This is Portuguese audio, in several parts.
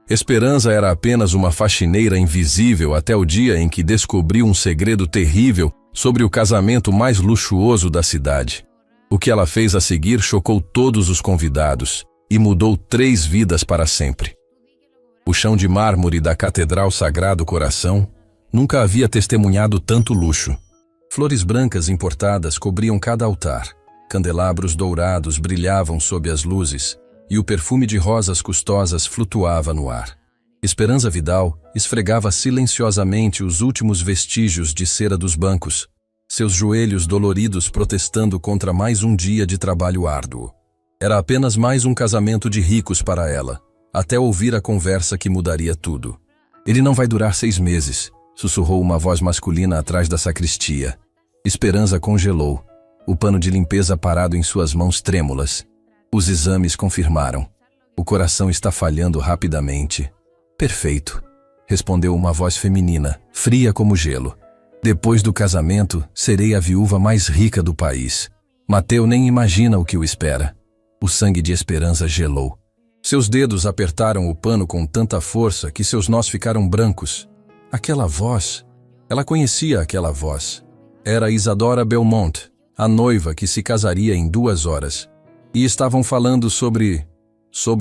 Esperança era apenas uma faxineira invisível até o dia em que descobriu um segredo terrível sobre o casamento mais luxuoso da cidade. O que ela fez a seguir chocou todos os convidados e mudou 3 vidas para sempre. O chão de mármore da Catedral Sagrado Coração nunca havia testemunhado tanto luxo. Flores brancas importadas cobriam cada altar, candelabros dourados brilhavam sob as luzes, e o perfume de rosas custosas flutuava no ar. Esperança Vidal esfregava silenciosamente os últimos vestígios de cera dos bancos, seus joelhos doloridos protestando contra mais um dia de trabalho árduo. Era apenas mais um casamento de ricos para ela, até ouvir a conversa que mudaria tudo. Ele não vai durar 6 meses, sussurrou uma voz masculina atrás da sacristia. Esperança congelou, o pano de limpeza parado em suas mãos trêmulas. Os exames confirmaram. O coração está falhando rapidamente. Perfeito, respondeu uma voz feminina, fria como gelo. Depois do casamento, serei a viúva mais rica do país. Mateu nem imagina o que o espera. O sangue de Esperança gelou. Seus dedos apertaram o pano com tanta força que seus nós ficaram brancos. Aquela voz, ela conhecia aquela voz. Era Isadora Belmont, a noiva que se casaria em 2 horas. E estavam falando sobre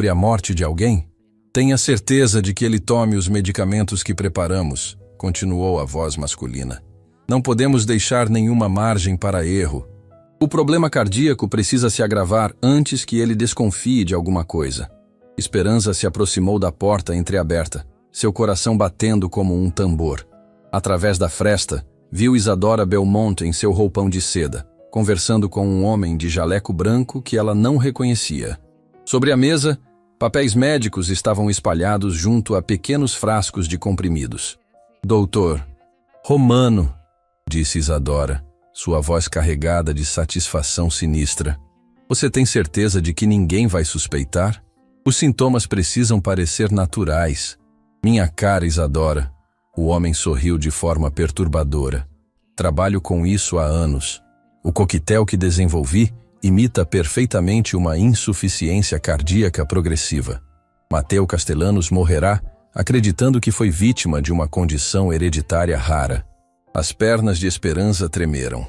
a morte de alguém? Tenha certeza de que ele tome os medicamentos que preparamos, continuou a voz masculina. Não podemos deixar nenhuma margem para erro. O problema cardíaco precisa se agravar antes que ele desconfie de alguma coisa. Esperança se aproximou da porta entreaberta, seu coração batendo como um tambor. Através da fresta, viu Isadora Belmont em seu roupão de seda, conversando com um homem de jaleco branco que ela não reconhecia. Sobre a mesa, papéis médicos estavam espalhados junto a pequenos frascos de comprimidos. Doutor Romano, disse Isadora, sua voz carregada de satisfação sinistra. Você tem certeza de que ninguém vai suspeitar? Os sintomas precisam parecer naturais. Minha cara, Isadora. O homem sorriu de forma perturbadora. Trabalho com isso há anos. O coquetel que desenvolvi imita perfeitamente uma insuficiência cardíaca progressiva. Mateu Castellanos morrerá acreditando que foi vítima de uma condição hereditária rara. As pernas de Esperança tremeram.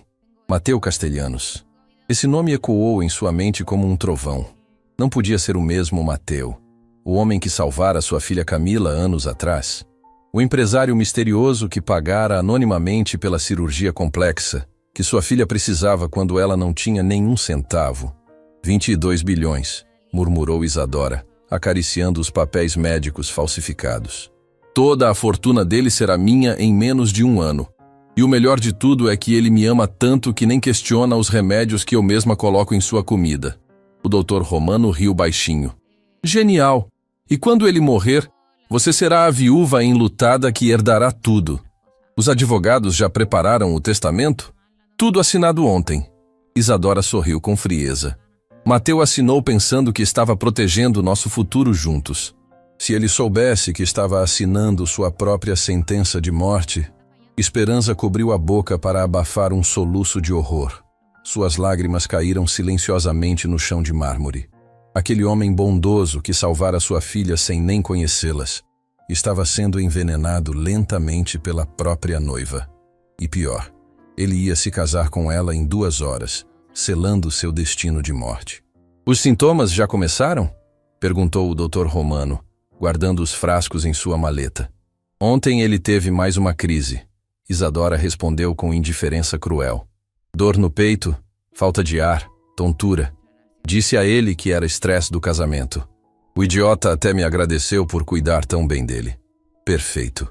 Mateu Castellanos. Esse nome ecoou em sua mente como um trovão. Não podia ser o mesmo Mateu, o homem que salvara sua filha Camila anos atrás. O empresário misterioso que pagara anonimamente pela cirurgia complexa que sua filha precisava quando ela não tinha nenhum centavo. 22 bilhões, murmurou Isadora, acariciando os papéis médicos falsificados. Toda a fortuna dele será minha em menos de 1 ano. E o melhor de tudo é que ele me ama tanto que nem questiona os remédios que eu mesma coloco em sua comida. O doutor Romano riu baixinho. Genial! E quando ele morrer, você será a viúva enlutada que herdará tudo. Os advogados já prepararam o testamento? Tudo assinado ontem. Isadora sorriu com frieza. Mateu assinou pensando que estava protegendo nosso futuro juntos. Se ele soubesse que estava assinando sua própria sentença de morte... Esperança cobriu a boca para abafar um soluço de horror. Suas lágrimas caíram silenciosamente no chão de mármore. Aquele homem bondoso que salvara sua filha sem nem conhecê-las estava sendo envenenado lentamente pela própria noiva. E pior, ele ia se casar com ela em 2 horas, selando seu destino de morte. Os sintomas já começaram? Perguntou o Dr. Romano, guardando os frascos em sua maleta. Ontem ele teve mais uma crise. Isadora respondeu com indiferença cruel. Dor no peito, falta de ar, tontura. Disse a ele que era estresse do casamento. O idiota até me agradeceu por cuidar tão bem dele. Perfeito.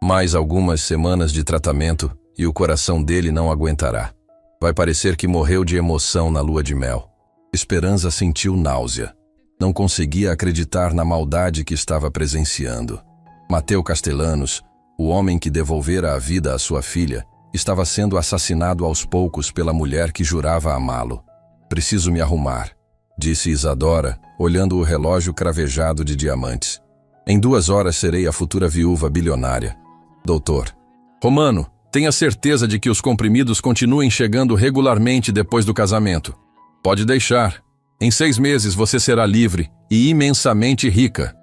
Mais algumas semanas de tratamento e o coração dele não aguentará. Vai parecer que morreu de emoção na lua de mel. Esperança sentiu náusea. Não conseguia acreditar na maldade que estava presenciando. Mateu Castellanos, o homem que devolvera a vida à sua filha, estava sendo assassinado aos poucos pela mulher que jurava amá-lo. Preciso me arrumar, disse Isadora, olhando o relógio cravejado de diamantes. Em 2 horas serei a futura viúva bilionária. Doutor Romano, tenha certeza de que os comprimidos continuem chegando regularmente depois do casamento. Pode deixar. Em 6 meses você será livre e imensamente rica.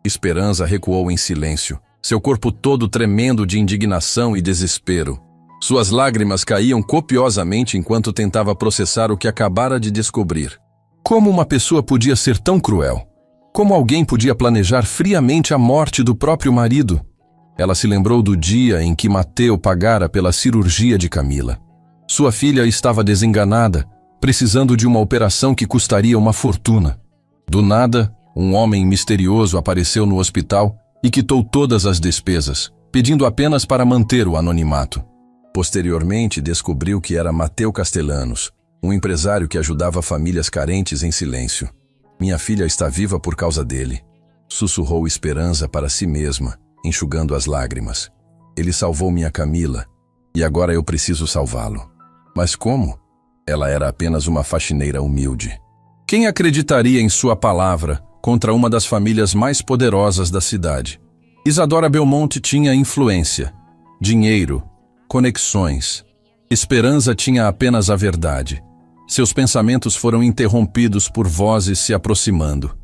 Esperança recuou em silêncio, seu corpo todo tremendo de indignação e desespero. Suas lágrimas caíam copiosamente enquanto tentava processar o que acabara de descobrir. Como uma pessoa podia ser tão cruel? Como alguém podia planejar friamente a morte do próprio marido? Ela se lembrou do dia em que Mateu pagara pela cirurgia de Camila. Sua filha estava desenganada, precisando de uma operação que custaria uma fortuna. Do nada, um homem misterioso apareceu no hospital e quitou todas as despesas, pedindo apenas para manter o anonimato. Posteriormente, descobriu que era Mateu Castellanos, um empresário que ajudava famílias carentes em silêncio. Minha filha está viva por causa dele, sussurrou Esperança para si mesma, enxugando as lágrimas. Ele salvou minha Camila, e agora eu preciso salvá-lo. Mas como? Ela era apenas uma faxineira humilde. Quem acreditaria em sua palavra contra uma das famílias mais poderosas da cidade? Isadora Belmonte tinha influência, dinheiro, conexões. Esperança tinha apenas a verdade. Seus pensamentos foram interrompidos por vozes se aproximando.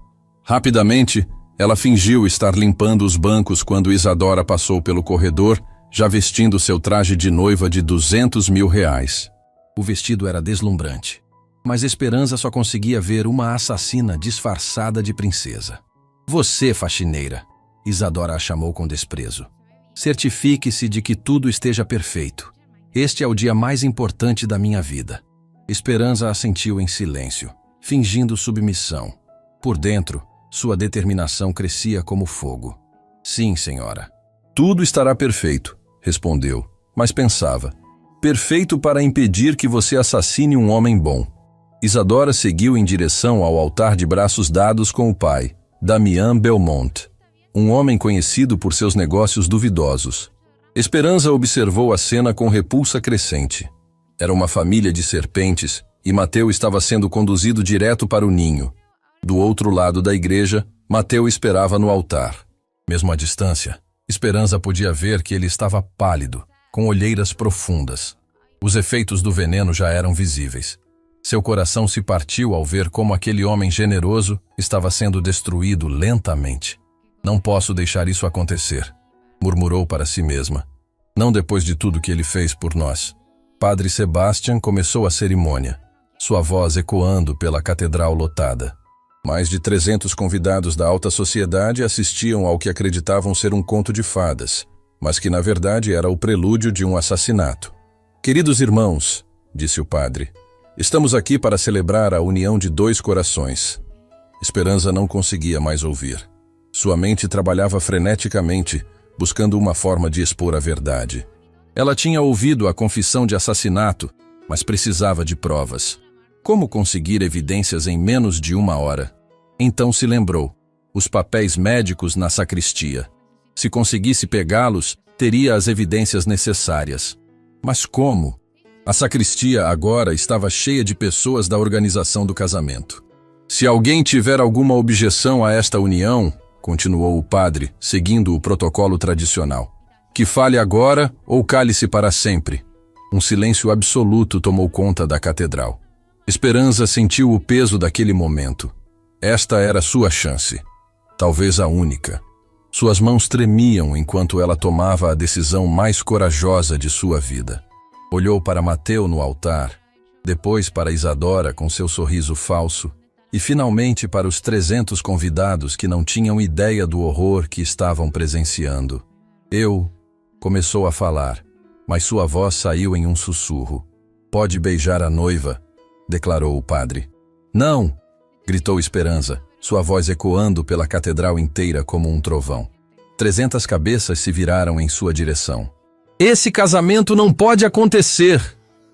Rapidamente, ela fingiu estar limpando os bancos quando Isadora passou pelo corredor, já vestindo seu traje de noiva de R$ 200.000. O vestido era deslumbrante, mas Esperança só conseguia ver uma assassina disfarçada de princesa. Você, faxineira, Isadora a chamou com desprezo. Certifique-se de que tudo esteja perfeito. Este é o dia mais importante da minha vida. Esperança assentiu em silêncio, fingindo submissão. Por dentro, sua determinação crescia como fogo. Sim, senhora. Tudo estará perfeito, respondeu, mas pensava. Perfeito para impedir que você assassine um homem bom. Isadora seguiu em direção ao altar de braços dados com o pai, Damian Belmonte, um homem conhecido por seus negócios duvidosos. Esperança observou a cena com repulsa crescente. Era uma família de serpentes e Mateu estava sendo conduzido direto para o ninho. Do outro lado da igreja, Mateu esperava no altar. Mesmo à distância, Esperança podia ver que ele estava pálido, com olheiras profundas. Os efeitos do veneno já eram visíveis. Seu coração se partiu ao ver como aquele homem generoso estava sendo destruído lentamente. Não posso deixar isso acontecer, murmurou para si mesma. Não depois de tudo que ele fez por nós. Padre Sebastian começou a cerimônia, sua voz ecoando pela catedral lotada. Mais de 300 convidados da alta sociedade assistiam ao que acreditavam ser um conto de fadas, mas que na verdade era o prelúdio de um assassinato. Queridos irmãos, disse o padre, estamos aqui para celebrar a união de dois corações. Esperança não conseguia mais ouvir. Sua mente trabalhava freneticamente, buscando uma forma de expor a verdade. Ela tinha ouvido a confissão de assassinato, mas precisava de provas. Como conseguir evidências em menos de 1 hora? Então se lembrou. Os papéis médicos na sacristia. Se conseguisse pegá-los, teria as evidências necessárias. Mas como? A sacristia agora estava cheia de pessoas da organização do casamento. Se alguém tiver alguma objeção a esta união, continuou o padre, seguindo o protocolo tradicional, que fale agora ou cale-se para sempre. Um silêncio absoluto tomou conta da catedral. Esperança sentiu o peso daquele momento. Esta era sua chance. Talvez a única. Suas mãos tremiam enquanto ela tomava a decisão mais corajosa de sua vida. Olhou para Mateu no altar, depois para Isadora com seu sorriso falso, e finalmente para os 300 convidados que não tinham ideia do horror que estavam presenciando. Começou a falar, mas sua voz saiu em um sussurro. Pode beijar a noiva, declarou o padre. Não! Gritou Esperança, sua voz ecoando pela catedral inteira como um trovão. 300 cabeças se viraram em sua direção. Esse casamento não pode acontecer!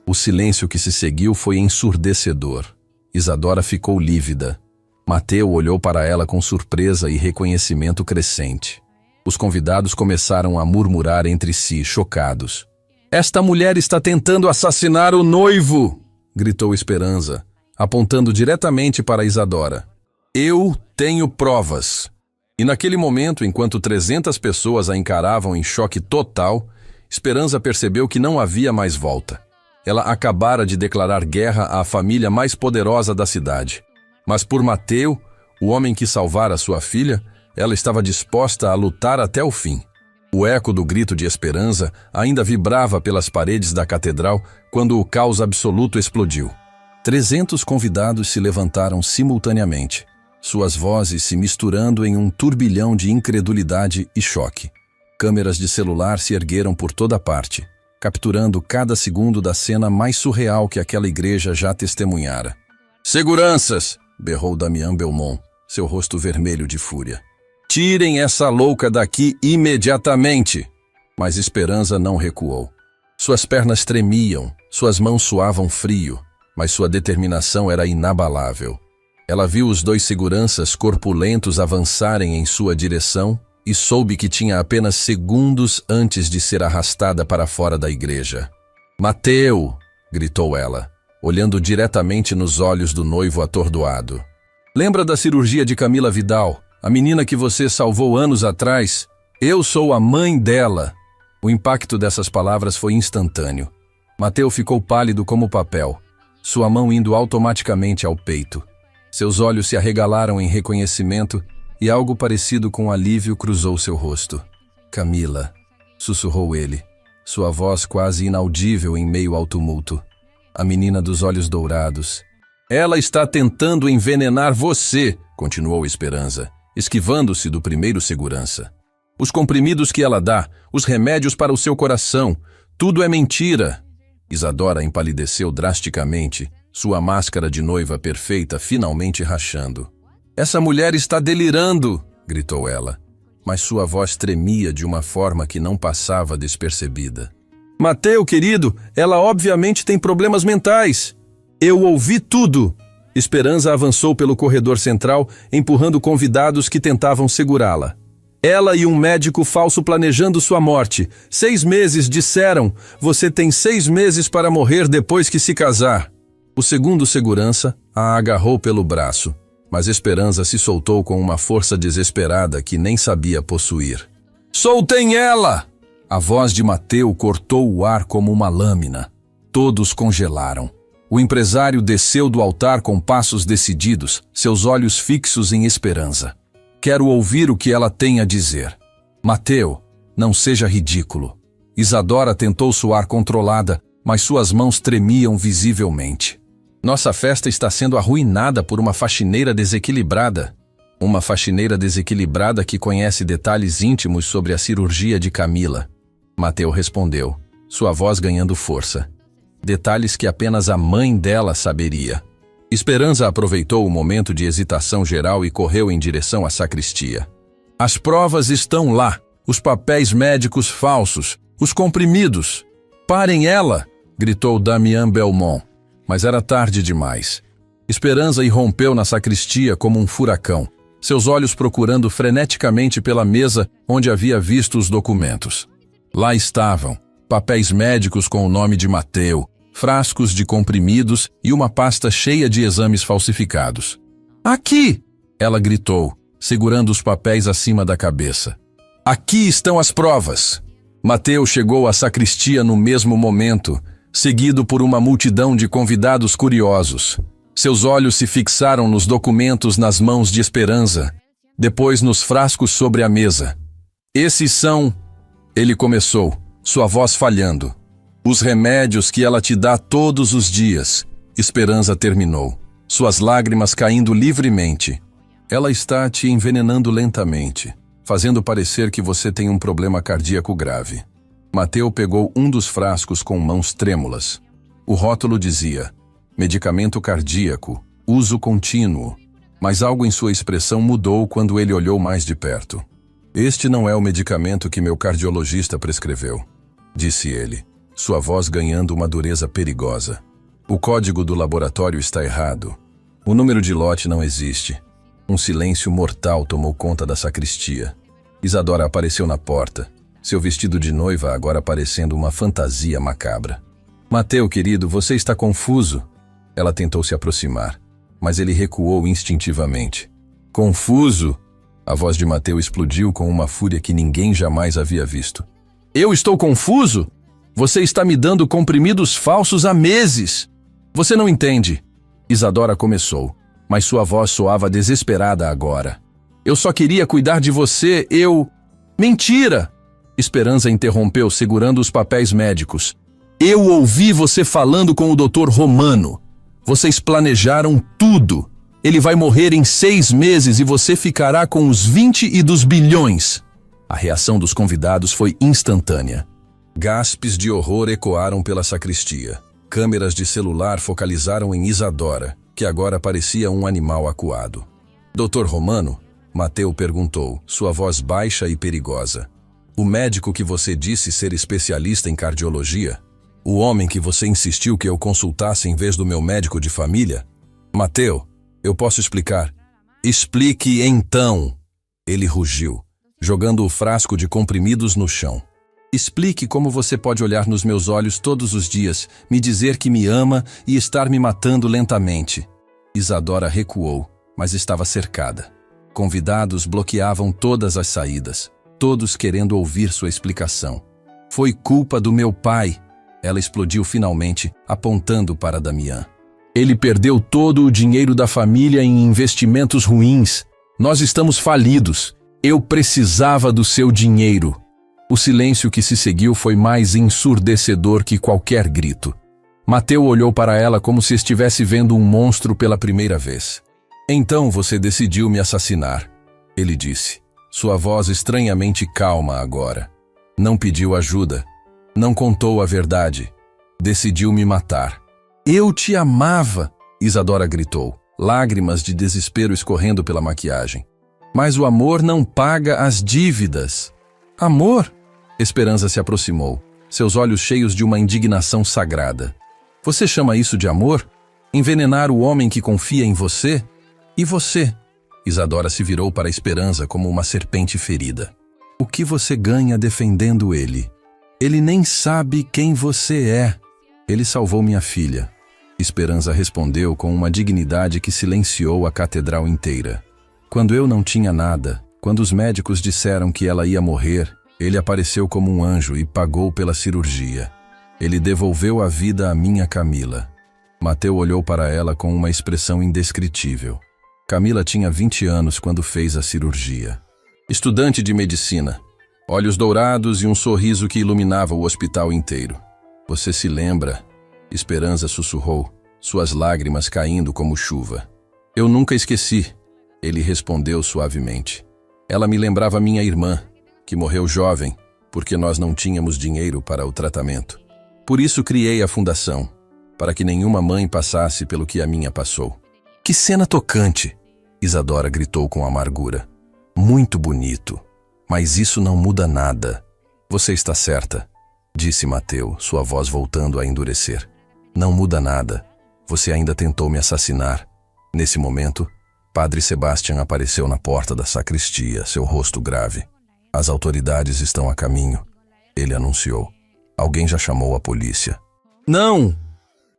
O silêncio que se seguiu foi ensurdecedor. Isadora ficou lívida. Mateu olhou para ela com surpresa e reconhecimento crescente. Os convidados começaram a murmurar entre si, chocados. Esta mulher está tentando assassinar o noivo! Gritou Esperança, apontando diretamente para Isadora. Eu tenho provas. E naquele momento, enquanto 300 pessoas a encaravam em choque total, Esperança percebeu que não havia mais volta. Ela acabara de declarar guerra à família mais poderosa da cidade. Mas por Mateu, o homem que salvara sua filha, Ela estava disposta a lutar até o fim. O eco do grito de esperança ainda vibrava pelas paredes da catedral quando o caos absoluto explodiu. 300 convidados se levantaram simultaneamente, suas vozes se misturando em um turbilhão de incredulidade e choque. Câmeras de celular se ergueram por toda parte, capturando cada segundo da cena mais surreal que aquela igreja já testemunhara. "Seguranças!" berrou Damián Belmont, seu rosto vermelho de fúria. "Tirem essa louca daqui imediatamente!" Mas Esperança não recuou. Suas pernas tremiam, suas mãos suavam frio, mas sua determinação era inabalável. Ela viu os 2 seguranças corpulentos avançarem em sua direção e soube que tinha apenas segundos antes de ser arrastada para fora da igreja. "Mateu!" gritou ela, olhando diretamente nos olhos do noivo atordoado. "Lembra da cirurgia de Camila Vidal, a menina que você salvou anos atrás? Eu sou a mãe dela." O impacto dessas palavras foi instantâneo. Mateu ficou pálido como papel, sua mão indo automaticamente ao peito. Seus olhos se arregalaram em reconhecimento e algo parecido com alívio cruzou seu rosto. "Camila", sussurrou ele, sua voz quase inaudível em meio ao tumulto. A menina dos olhos dourados. "Ela está tentando envenenar você", continuou Esperança, esquivando-se do primeiro segurança. "Os comprimidos que ela dá, os remédios para o seu coração, tudo é mentira." Isadora empalideceu drasticamente, sua máscara de noiva perfeita finalmente rachando. "Essa mulher está delirando", gritou ela, mas sua voz tremia de uma forma que não passava despercebida. "Mateu, querido, ela obviamente tem problemas mentais. Eu ouvi tudo." Esperança avançou pelo corredor central, empurrando convidados que tentavam segurá-la. "Ela e um médico falso planejando sua morte. 6 meses, disseram. Você tem 6 meses para morrer depois que se casar." O segundo segurança a agarrou pelo braço, mas Esperança se soltou com uma força desesperada que nem sabia possuir. "Soltem ela!" A voz de Mateu cortou o ar como uma lâmina. Todos congelaram. O empresário desceu do altar com passos decididos, seus olhos fixos em Esperança. "Quero ouvir o que ela tem a dizer." "Mateu, não seja ridículo." Isadora tentou soar controlada, mas suas mãos tremiam visivelmente. "Nossa festa está sendo arruinada por uma faxineira desequilibrada." Uma faxineira desequilibrada que conhece detalhes íntimos sobre a cirurgia de Camila. Mateu respondeu, sua voz ganhando força. Detalhes que apenas a mãe dela saberia. Esperança aproveitou o momento de hesitação geral e correu em direção à sacristia. "As provas estão lá, os papéis médicos falsos, os comprimidos. Parem ela!" gritou Damián Belmont. Mas era tarde demais. Esperança irrompeu na sacristia como um furacão, seus olhos procurando freneticamente pela mesa onde havia visto os documentos. Lá estavam, papéis médicos com o nome de Mateu, frascos de comprimidos e uma pasta cheia de exames falsificados. "Aqui!" ela gritou, segurando os papéis acima da cabeça. "Aqui estão as provas!" Mateu chegou à sacristia no mesmo momento, seguido por uma multidão de convidados curiosos. Seus olhos se fixaram nos documentos nas mãos de Esperança, depois nos frascos sobre a mesa. "Esses são..." Ele começou, sua voz falhando. "Os remédios que ela te dá todos os dias." Esperança terminou, suas lágrimas caindo livremente. "Ela está te envenenando lentamente, fazendo parecer que você tem um problema cardíaco grave." Mateu pegou um dos frascos com mãos trêmulas. O rótulo dizia, medicamento cardíaco, uso contínuo, mas algo em sua expressão mudou quando ele olhou mais de perto. "Este não é o medicamento que meu cardiologista prescreveu", disse ele, sua voz ganhando uma dureza perigosa. "O código do laboratório está errado. O número de lote não existe." Um silêncio mortal tomou conta da sacristia. Isadora apareceu na porta, seu vestido de noiva agora parecendo uma fantasia macabra. "Mateu, querido, você está confuso." Ela tentou se aproximar, mas ele recuou instintivamente. "Confuso?" A voz de Mateu explodiu com uma fúria que ninguém jamais havia visto. "Eu estou confuso? Você está me dando comprimidos falsos há meses. Você não entende." Isadora começou, mas sua voz soava desesperada agora. Eu só queria cuidar de você, Mentira! Esperança interrompeu, segurando os papéis médicos. Eu ouvi você falando com o Dr. Romano. Vocês planejaram tudo. Ele vai morrer em 6 meses e você ficará com os 22 bilhões. A reação dos convidados foi instantânea. Gaspes de horror ecoaram pela sacristia. Câmeras de celular focalizaram em Isadora, que agora parecia um animal acuado. Dr. Romano? Mateu perguntou, sua voz baixa e perigosa. O médico que você disse ser especialista em cardiologia? O homem que você insistiu que eu consultasse em vez do meu médico de família? Mateu, eu posso explicar. Explique então! Ele rugiu, jogando o frasco de comprimidos no chão. Explique como você pode olhar nos meus olhos todos os dias, me dizer que me ama e estar me matando lentamente. Isadora recuou, mas estava cercada. Convidados bloqueavam todas as saídas, todos querendo ouvir sua explicação. Foi culpa do meu pai, ela explodiu finalmente, apontando para Damián. Ele perdeu todo o dinheiro da família em investimentos ruins. Nós estamos falidos. Eu precisava do seu dinheiro. O silêncio que se seguiu foi mais ensurdecedor que qualquer grito. Mateu olhou para ela como se estivesse vendo um monstro pela primeira vez. Então você decidiu me assassinar, ele disse, sua voz estranhamente calma agora. Não pediu ajuda, não contou a verdade, decidiu me matar. Eu te amava, Isadora gritou, lágrimas de desespero escorrendo pela maquiagem. Mas o amor não paga as dívidas. Amor? Esperança se aproximou, seus olhos cheios de uma indignação sagrada. Você chama isso de amor? Envenenar o homem que confia em você? E você? Isadora se virou para a Esperança como uma serpente ferida. O que você ganha defendendo ele? Ele nem sabe quem você é. Ele salvou minha filha. Esperança respondeu com uma dignidade que silenciou a catedral inteira. Quando eu não tinha nada, quando os médicos disseram que ela ia morrer, ele apareceu como um anjo e pagou pela cirurgia. Ele devolveu a vida à minha Camila. Mateu olhou para ela com uma expressão indescritível. Camila tinha 20 anos quando fez a cirurgia. Estudante de medicina, olhos dourados e um sorriso que iluminava o hospital inteiro. Você se lembra? Esperança sussurrou, suas lágrimas caindo como chuva. Eu nunca esqueci, ele respondeu suavemente. Ela me lembrava minha irmã, que morreu jovem, porque nós não tínhamos dinheiro para o tratamento. Por isso criei a fundação, para que nenhuma mãe passasse pelo que a minha passou. Que cena tocante! Isadora gritou com amargura. Muito bonito, mas isso não muda nada. Você está certa, disse Mateu, sua voz voltando a endurecer. Não muda nada. Você ainda tentou me assassinar. Nesse momento, Padre Sebastião apareceu na porta da sacristia, seu rosto grave. As autoridades estão a caminho, ele anunciou. Alguém já chamou a polícia. Não!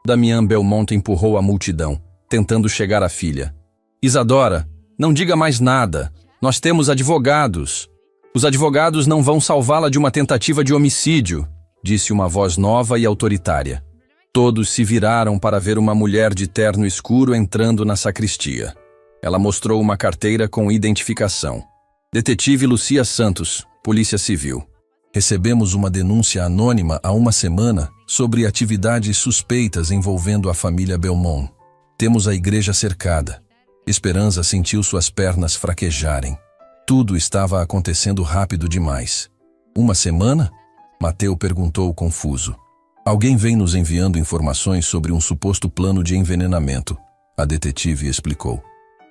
Damián Belmonte empurrou a multidão, tentando chegar à filha. Isadora, não diga mais nada. Nós temos advogados. Os advogados não vão salvá-la de uma tentativa de homicídio, disse uma voz nova e autoritária. Todos se viraram para ver uma mulher de terno escuro entrando na sacristia. Ela mostrou uma carteira com identificação. Detetive Lucia Santos, Polícia Civil. Recebemos uma denúncia anônima há uma semana sobre atividades suspeitas envolvendo a família Belmonte. Temos a igreja cercada. Esperança sentiu suas pernas fraquejarem. Tudo estava acontecendo rápido demais. Uma semana? Mateu perguntou confuso. Alguém vem nos enviando informações sobre um suposto plano de envenenamento, a detetive explicou.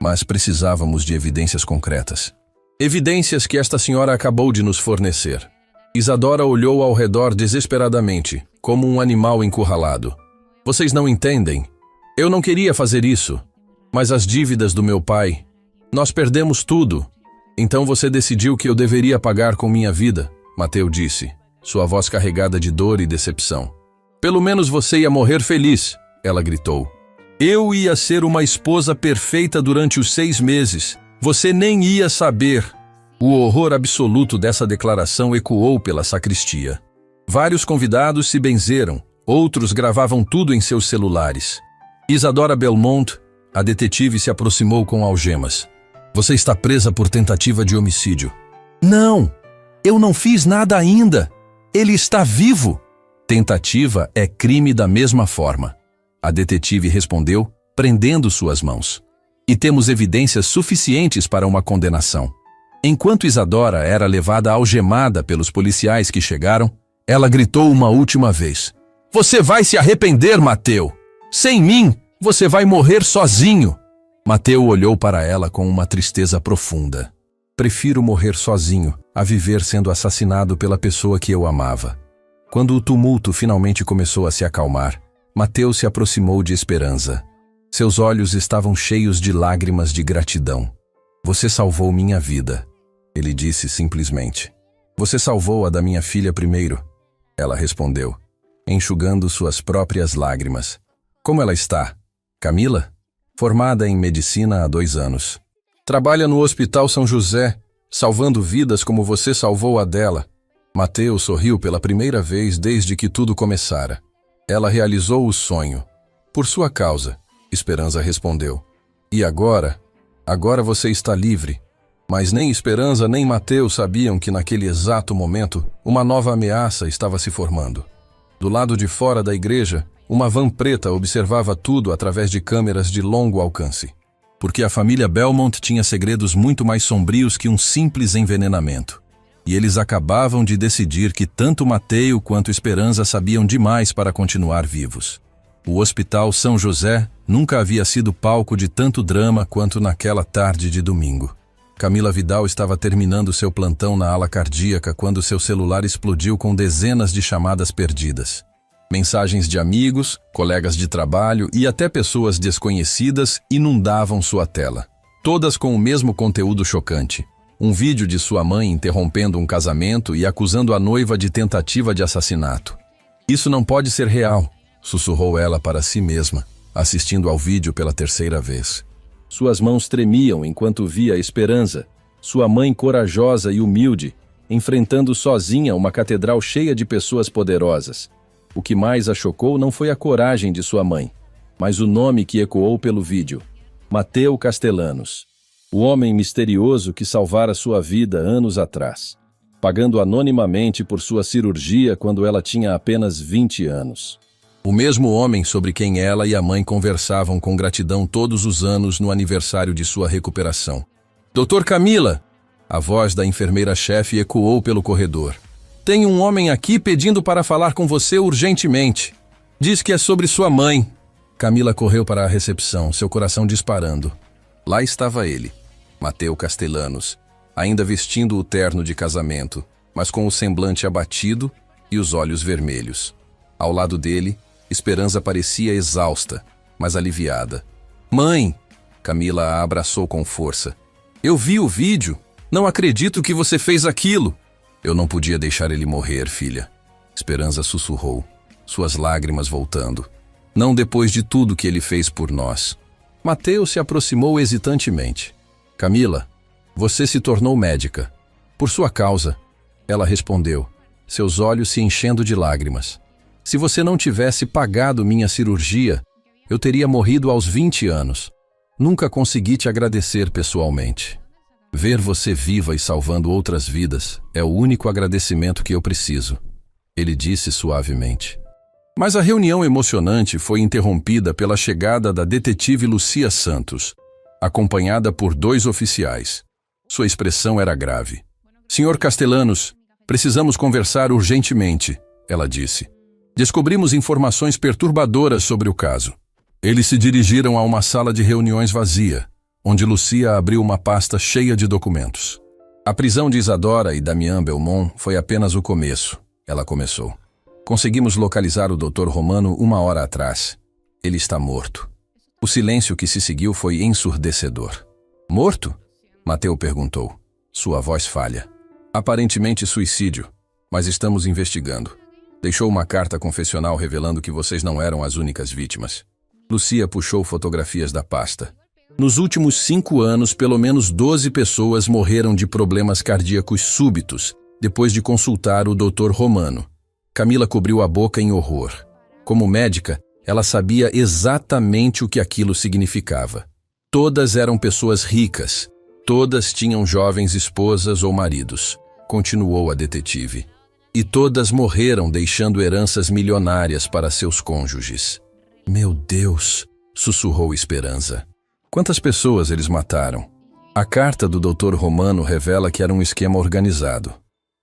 Mas precisávamos de evidências concretas. Evidências que esta senhora acabou de nos fornecer. Isadora olhou ao redor desesperadamente, como um animal encurralado. Vocês não entendem. Eu não queria fazer isso. Mas as dívidas do meu pai... Nós perdemos tudo. Então você decidiu que eu deveria pagar com minha vida, Mateu disse, sua voz carregada de dor e decepção. Pelo menos você ia morrer feliz, ela gritou. Eu ia ser uma esposa perfeita durante os 6 meses. Você nem ia saber. O horror absoluto dessa declaração ecoou pela sacristia. Vários convidados se benzeram, outros gravavam tudo em seus celulares. Isadora Belmonte, a detetive se aproximou com algemas. Você está presa por tentativa de homicídio. Não! Eu não fiz nada ainda! Ele está vivo! Tentativa é crime da mesma forma. A detetive respondeu, prendendo suas mãos. E temos evidências suficientes para uma condenação. Enquanto Isadora era levada algemada pelos policiais que chegaram, ela gritou uma última vez. Você vai se arrepender, Mateu! Sem mim, você vai morrer sozinho! Mateu olhou para ela com uma tristeza profunda. Prefiro morrer sozinho a viver sendo assassinado pela pessoa que eu amava. Quando o tumulto finalmente começou a se acalmar, Mateu se aproximou de Esperança. Seus olhos estavam cheios de lágrimas de gratidão. Você salvou minha vida, ele disse simplesmente. Você salvou a da minha filha primeiro, ela respondeu, enxugando suas próprias lágrimas. Como ela está? Camila? Formada em medicina há 2 anos. Trabalha no Hospital São José, salvando vidas como você salvou a dela. Mateu sorriu pela primeira vez desde que tudo começara. Ela realizou o sonho. Por sua causa, Esperança respondeu. E agora? Agora você está livre. Mas nem Esperança nem Mateu sabiam que naquele exato momento uma nova ameaça estava se formando. Do lado de fora da igreja, uma van preta observava tudo através de câmeras de longo alcance. Porque a família Belmont tinha segredos muito mais sombrios que um simples envenenamento. E eles acabavam de decidir que tanto Mateu quanto Esperança sabiam demais para continuar vivos. O Hospital São José nunca havia sido palco de tanto drama quanto naquela tarde de domingo. Camila Vidal estava terminando seu plantão na ala cardíaca quando seu celular explodiu com dezenas de chamadas perdidas. Mensagens de amigos, colegas de trabalho e até pessoas desconhecidas inundavam sua tela. Todas com o mesmo conteúdo chocante. Um vídeo de sua mãe interrompendo um casamento e acusando a noiva de tentativa de assassinato. Isso não pode ser real, sussurrou ela para si mesma, assistindo ao vídeo pela 3ª vez. Suas mãos tremiam enquanto via Esperança, sua mãe corajosa e humilde, enfrentando sozinha uma catedral cheia de pessoas poderosas. O que mais a chocou não foi a coragem de sua mãe, mas o nome que ecoou pelo vídeo. Mateu Castellanos, o homem misterioso que salvara sua vida anos atrás, pagando anonimamente por sua cirurgia quando ela tinha apenas 20 anos. O mesmo homem sobre quem ela e a mãe conversavam com gratidão todos os anos no aniversário de sua recuperação. Doutor Camila! A voz da enfermeira-chefe ecoou pelo corredor. Tem um homem aqui pedindo para falar com você urgentemente. Diz que é sobre sua mãe. Camila correu para a recepção, seu coração disparando. Lá estava ele, Mateu Castellanos, ainda vestindo o terno de casamento, mas com o semblante abatido e os olhos vermelhos. Ao lado dele, Esperança parecia exausta, mas aliviada. Mãe! Camila a abraçou com força. Eu vi o vídeo. Não acredito que você fez aquilo. Eu não podia deixar ele morrer, filha. Esperança sussurrou, suas lágrimas voltando. Não depois de tudo que ele fez por nós. Mateu se aproximou hesitantemente. Camila, você se tornou médica. Por sua causa. Ela respondeu, seus olhos se enchendo de lágrimas. Se você não tivesse pagado minha cirurgia, eu teria morrido aos 20 anos. Nunca consegui te agradecer pessoalmente. Ver você viva e salvando outras vidas é o único agradecimento que eu preciso, ele disse suavemente. Mas a reunião emocionante foi interrompida pela chegada da detetive Lucia Santos, acompanhada por 2 oficiais. Sua expressão era grave. Senhor Castellanos, precisamos conversar urgentemente, ela disse. Descobrimos informações perturbadoras sobre o caso. Eles se dirigiram a uma sala de reuniões vazia, onde Lucia abriu uma pasta cheia de documentos. A prisão de Isadora e Damián Belmont foi apenas o começo, ela começou. Conseguimos localizar o Dr. Romano 1 hora atrás. Ele está morto. O silêncio que se seguiu foi ensurdecedor. Morto? Mateu perguntou. Sua voz falha. Aparentemente suicídio, mas estamos investigando. Deixou uma carta confessional revelando que vocês não eram as únicas vítimas. Lucia puxou fotografias da pasta. Nos últimos 5 anos, pelo menos 12 pessoas morreram de problemas cardíacos súbitos, depois de consultar o Dr. Romano. Camila cobriu a boca em horror. Como médica, ela sabia exatamente o que aquilo significava. Todas eram pessoas ricas. Todas tinham jovens esposas ou maridos, continuou a detetive. E todas morreram deixando heranças milionárias para seus cônjuges. Meu Deus, sussurrou Esperança. Quantas pessoas eles mataram? A carta do Dr. Romano revela que era um esquema organizado.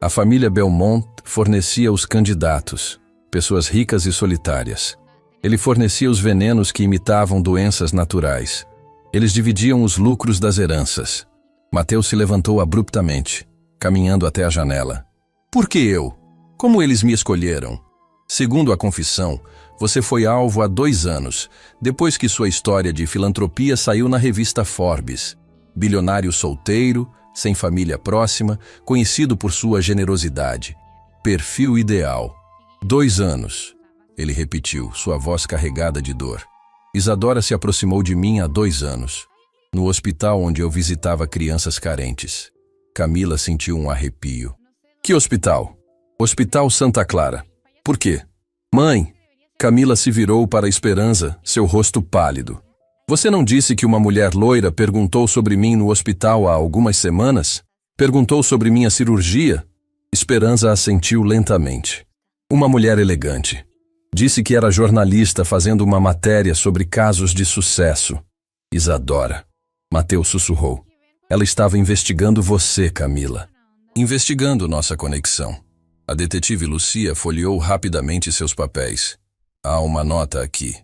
A família Belmont fornecia os candidatos, pessoas ricas e solitárias. Ele fornecia os venenos que imitavam doenças naturais. Eles dividiam os lucros das heranças. Mateus se levantou abruptamente, caminhando até a janela. Por que eu? Como eles me escolheram? Segundo a confissão, você foi alvo há 2 anos, depois que sua história de filantropia saiu na revista Forbes. Bilionário solteiro, sem família próxima, conhecido por sua generosidade. Perfil ideal. 2 anos. Ele repetiu, sua voz carregada de dor. Isadora se aproximou de mim há 2 anos, no hospital onde eu visitava crianças carentes. Camila sentiu um arrepio. Que hospital? Hospital Santa Clara. Por quê? Mãe! Camila se virou para Esperança, seu rosto pálido. Você não disse que uma mulher loira perguntou sobre mim no hospital há algumas semanas? Perguntou sobre minha cirurgia? Esperança assentiu lentamente. Uma mulher elegante. Disse que era jornalista fazendo uma matéria sobre casos de sucesso. Isadora. Mateus sussurrou. Ela estava investigando você, Camila. Investigando nossa conexão. A detetive Lucia folheou rapidamente seus papéis. Há uma nota aqui.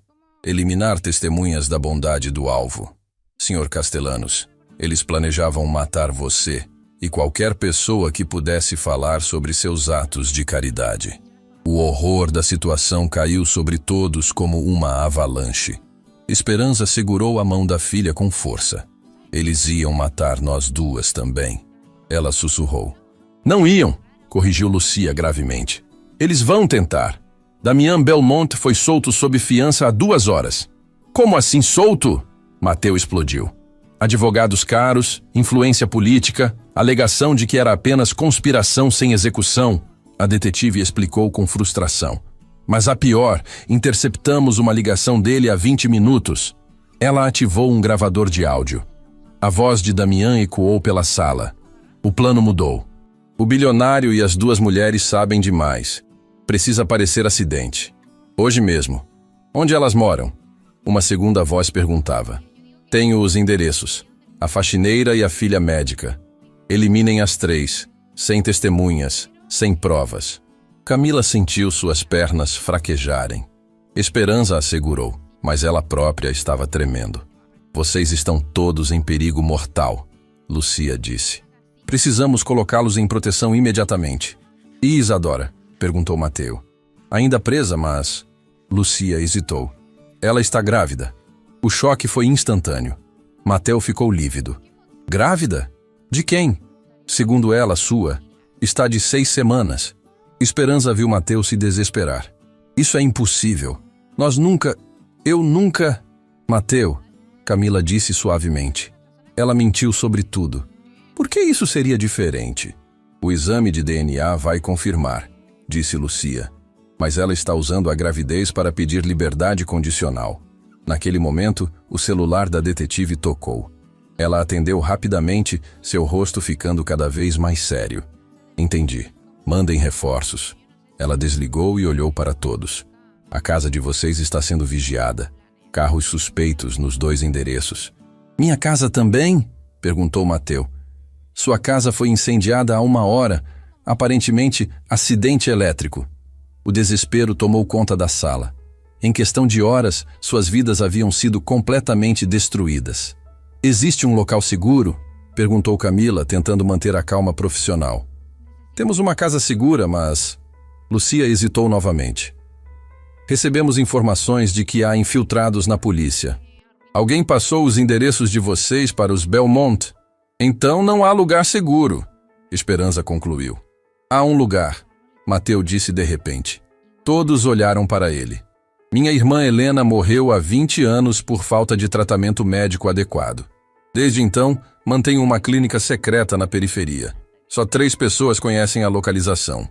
Eliminar testemunhas da bondade do alvo. Sr. Castellanos, eles planejavam matar você e qualquer pessoa que pudesse falar sobre seus atos de caridade. O horror da situação caiu sobre todos como uma avalanche. Esperança segurou a mão da filha com força. Eles iam matar nós duas também. Ela sussurrou. Não iam, corrigiu Lucia gravemente. Eles vão tentar. Damian Belmont foi solto sob fiança há 2 horas. Como assim solto? Mateus explodiu. Advogados caros, influência política, alegação de que era apenas conspiração sem execução. A detetive explicou com frustração. Mas a pior, interceptamos uma ligação dele há 20 minutos. Ela ativou um gravador de áudio. A voz de Damian ecoou pela sala. O plano mudou. O bilionário e as 2 mulheres sabem demais. Precisa parecer acidente. Hoje mesmo. Onde elas moram? Uma segunda voz perguntava. Tenho os endereços. A faxineira e a filha médica. Eliminem as 3, sem testemunhas, sem provas. Camila sentiu suas pernas fraquejarem. Esperança a segurou, mas ela própria estava tremendo. Vocês estão todos em perigo mortal, Lucia disse. Precisamos colocá-los em proteção imediatamente. E Isadora? Perguntou Mateu. Ainda presa, mas... Lucia hesitou. Ela está grávida. O choque foi instantâneo. Mateu ficou lívido. Grávida? De quem? Segundo ela, sua. Está de 6 semanas. Esperança viu Mateu se desesperar. Isso é impossível. Eu nunca... Mateu, Camila disse suavemente. Ela mentiu sobre tudo. Por que isso seria diferente? O exame de DNA vai confirmar, disse Lucia. Mas ela está usando a gravidez para pedir liberdade condicional. Naquele momento, o celular da detetive tocou. Ela atendeu rapidamente, seu rosto ficando cada vez mais sério. Entendi. Mandem reforços. Ela desligou e olhou para todos. A casa de vocês está sendo vigiada. Carros suspeitos nos 2 endereços. Minha casa também? Perguntou Mateu. Sua casa foi incendiada há 1 hora. Aparentemente, acidente elétrico. O desespero tomou conta da sala. Em questão de horas, suas vidas haviam sido completamente destruídas. Existe um local seguro? Perguntou Camila, tentando manter a calma profissional. Temos uma casa segura, mas... Lucia hesitou novamente. Recebemos informações de que há infiltrados na polícia. Alguém passou os endereços de vocês para os Belmont? Então não há lugar seguro, Esperança concluiu. Há um lugar, Mateu disse de repente. Todos olharam para ele. Minha irmã Helena morreu há 20 anos por falta de tratamento médico adequado. Desde então, mantenho uma clínica secreta na periferia. Só 3 pessoas conhecem a localização.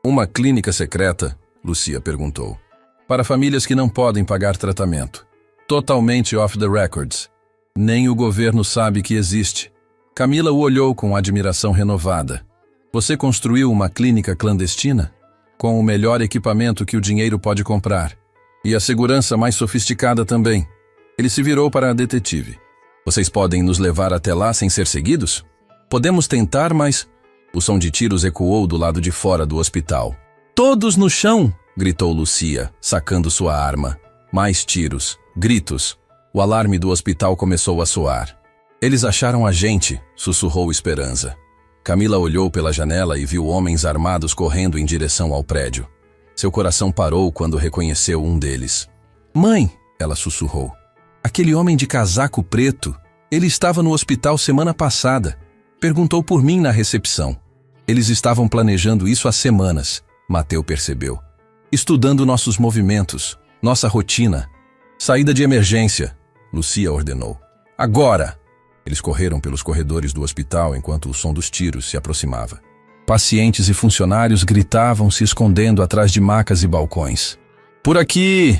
Uma clínica secreta? Lucia perguntou. Para famílias que não podem pagar tratamento. Totalmente off the records. Nem o governo sabe que existe. Camila o olhou com admiração renovada. Você construiu uma clínica clandestina? Com o melhor equipamento que o dinheiro pode comprar. E a segurança mais sofisticada também. Ele se virou para a detetive. Vocês podem nos levar até lá sem ser seguidos? Podemos tentar, mas... O som de tiros ecoou do lado de fora do hospital. Todos no chão! Gritou Lucia, sacando sua arma. Mais tiros, gritos. O alarme do hospital começou a soar. Eles acharam a gente, sussurrou Esperança. Camila olhou pela janela e viu homens armados correndo em direção ao prédio. Seu coração parou quando reconheceu um deles. Mãe, ela sussurrou. Aquele homem de casaco preto, ele estava no hospital semana passada. Perguntou por mim na recepção. Eles estavam planejando isso há semanas, Mateu percebeu. Estudando nossos movimentos, nossa rotina. Saída de emergência, Lucia ordenou. Agora! Eles correram pelos corredores do hospital enquanto o som dos tiros se aproximava. Pacientes e funcionários gritavam se escondendo atrás de macas e balcões. Por aqui!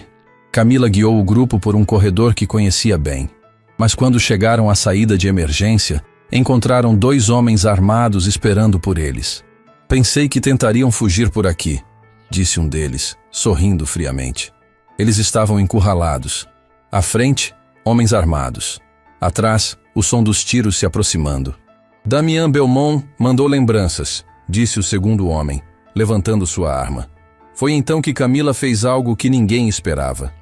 Camila guiou o grupo por um corredor que conhecia bem. Mas quando chegaram à saída de emergência, encontraram 2 homens armados esperando por eles. Pensei que tentariam fugir por aqui, disse um deles, sorrindo friamente. Eles estavam encurralados. À frente, homens armados. Atrás, o som dos tiros se aproximando. Damian Belmont mandou lembranças, disse o segundo homem, levantando sua arma. Foi então que Camila fez algo que ninguém esperava.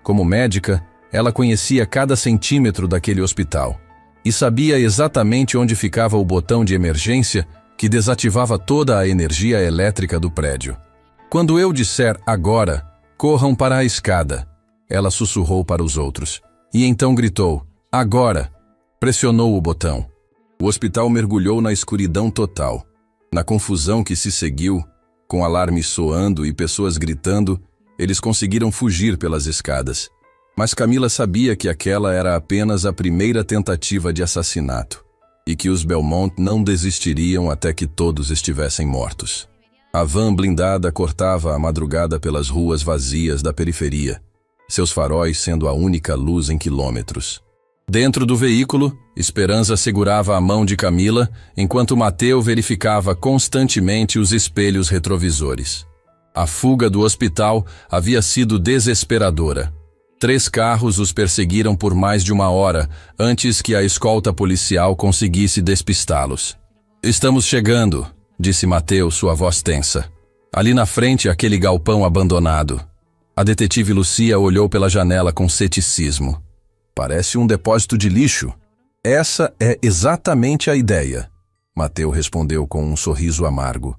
Como médica, ela conhecia cada centímetro daquele hospital e sabia exatamente onde ficava o botão de emergência que desativava toda a energia elétrica do prédio. Quando eu disser agora, corram para a escada, ela sussurrou para os outros. E então gritou, agora! Pressionou o botão. O hospital mergulhou na escuridão total. Na confusão que se seguiu, com alarmes soando e pessoas gritando, eles conseguiram fugir pelas escadas. Mas Camila sabia que aquela era apenas a primeira tentativa de assassinato e que os Belmont não desistiriam até que todos estivessem mortos. A van blindada cortava a madrugada pelas ruas vazias da periferia, seus faróis sendo a única luz em quilômetros. Dentro do veículo, Esperança segurava a mão de Camila, enquanto Mateu verificava constantemente os espelhos retrovisores. A fuga do hospital havia sido desesperadora. 3 carros os perseguiram por mais de 1 hora, antes que a escolta policial conseguisse despistá-los. Estamos chegando, disse Mateu, sua voz tensa. Ali na frente, aquele galpão abandonado. A detetive Lucia olhou pela janela com ceticismo. Parece um depósito de lixo. Essa é exatamente a ideia, Mateu respondeu com um sorriso amargo.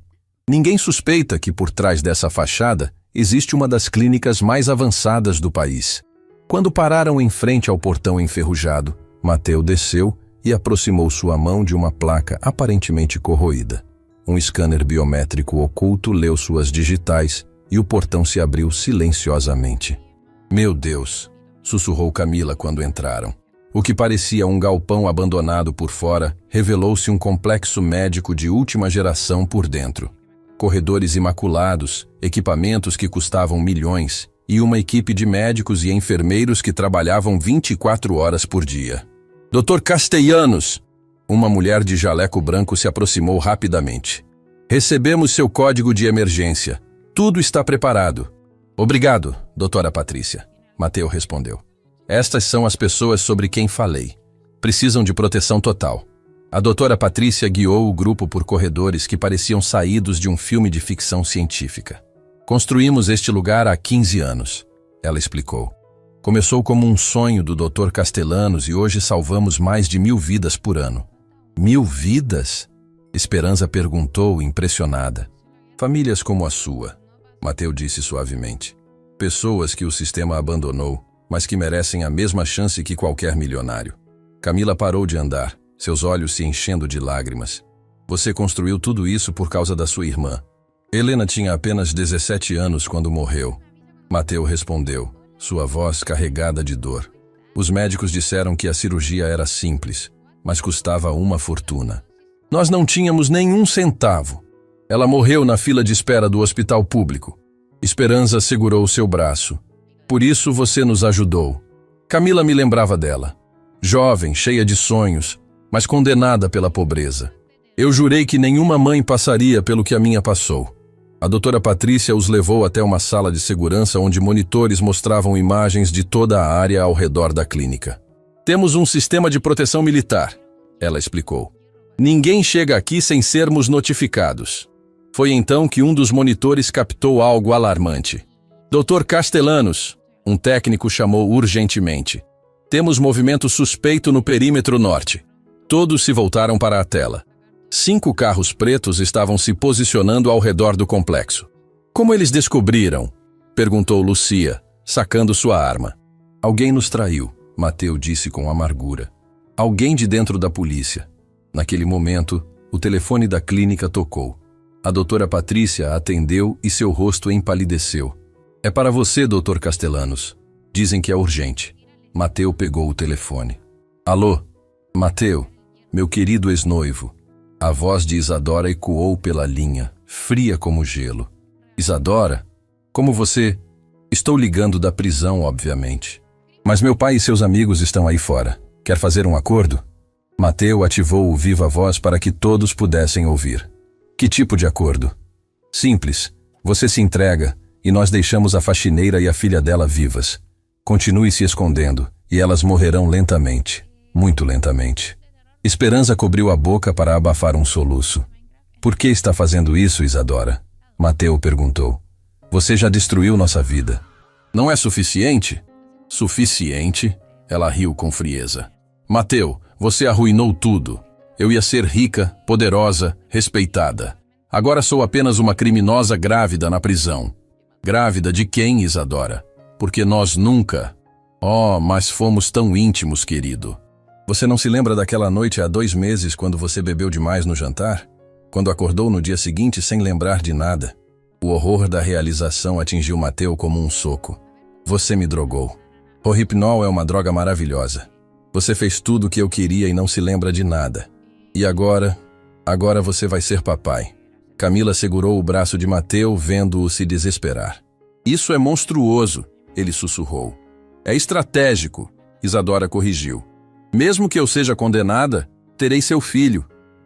Ninguém suspeita que por trás dessa fachada existe uma das clínicas mais avançadas do país. Quando pararam em frente ao portão enferrujado, Mateu desceu e aproximou sua mão de uma placa aparentemente corroída. Um scanner biométrico oculto leu suas digitais e o portão se abriu silenciosamente. Meu Deus! Sussurrou Camila quando entraram. O que parecia um galpão abandonado por fora revelou-se um complexo médico de última geração por dentro. Corredores imaculados, equipamentos que custavam milhões e uma equipe de médicos e enfermeiros que trabalhavam 24 horas por dia. Dr. Castellanos! Uma mulher de jaleco branco se aproximou rapidamente. Recebemos seu código de emergência. Tudo está preparado. Obrigado, doutora Patrícia. Mateu respondeu. Estas são as pessoas sobre quem falei. Precisam de proteção total. A doutora Patrícia guiou o grupo por corredores que pareciam saídos de um filme de ficção científica. Construímos este lugar há 15 anos, ela explicou. Começou como um sonho do Dr. Castellanos e hoje salvamos mais de 1000 vidas por ano. 1000 vidas? Esperança perguntou, impressionada. Famílias como a sua, Mateu disse suavemente. Pessoas que o sistema abandonou, mas que merecem a mesma chance que qualquer milionário. Camila parou de andar, seus olhos se enchendo de lágrimas. Você construiu tudo isso por causa da sua irmã. Helena tinha apenas 17 anos quando morreu. Mateu respondeu, sua voz carregada de dor. Os médicos disseram que a cirurgia era simples, mas custava uma fortuna. Nós não tínhamos nenhum centavo. Ela morreu na fila de espera do hospital público. Esperança segurou seu braço. Por isso você nos ajudou. Camila me lembrava dela. Jovem, cheia de sonhos, mas condenada pela pobreza. Eu jurei que nenhuma mãe passaria pelo que a minha passou. A doutora Patrícia os levou até uma sala de segurança onde monitores mostravam imagens de toda a área ao redor da clínica. Temos um sistema de proteção militar, ela explicou. Ninguém chega aqui sem sermos notificados. Foi então que um dos monitores captou algo alarmante. Dr. Castellanos, um técnico chamou urgentemente. Temos movimento suspeito no perímetro norte. Todos se voltaram para a tela. 5 carros pretos estavam se posicionando ao redor do complexo. Como eles descobriram? Perguntou Lucia, sacando sua arma. Alguém nos traiu, Mateu disse com amargura. Alguém de dentro da polícia. Naquele momento, o telefone da clínica tocou. A doutora Patrícia atendeu e seu rosto empalideceu. É para você, Dr. Castellanos. Dizem que é urgente. Mateu pegou o telefone. Alô? Mateu, meu querido ex-noivo. A voz de Isadora ecoou pela linha, fria como gelo. Isadora? Como você? Estou ligando da prisão, obviamente. Mas meu pai e seus amigos estão aí fora. Quer fazer um acordo? Mateu ativou o viva-voz para que todos pudessem ouvir. Que tipo de acordo? Simples. Você se entrega e nós deixamos a faxineira e a filha dela vivas. Continue se escondendo e elas morrerão lentamente, muito lentamente. Esperança cobriu a boca para abafar um soluço. Por que está fazendo isso, Isadora? Mateu perguntou. Você já destruiu nossa vida. Não é suficiente? Suficiente? Ela riu com frieza. Mateu, você arruinou tudo. Eu ia ser rica, poderosa, respeitada. Agora sou apenas uma criminosa grávida na prisão. Grávida de quem, Isadora? Porque nós nunca... Oh, mas fomos tão íntimos, querido. Você não se lembra daquela noite há 2 meses quando você bebeu demais no jantar? Quando acordou no dia seguinte sem lembrar de nada? O horror da realização atingiu Mateu como um soco. Você me drogou. O Rohypnol é uma droga maravilhosa. Você fez tudo o que eu queria e não se lembra de nada. E agora você vai ser papai. Camila segurou o braço de Mateu, vendo-o se desesperar. Isso é monstruoso, ele sussurrou. É estratégico, Isadora corrigiu. Mesmo que eu seja condenada, terei seu filho.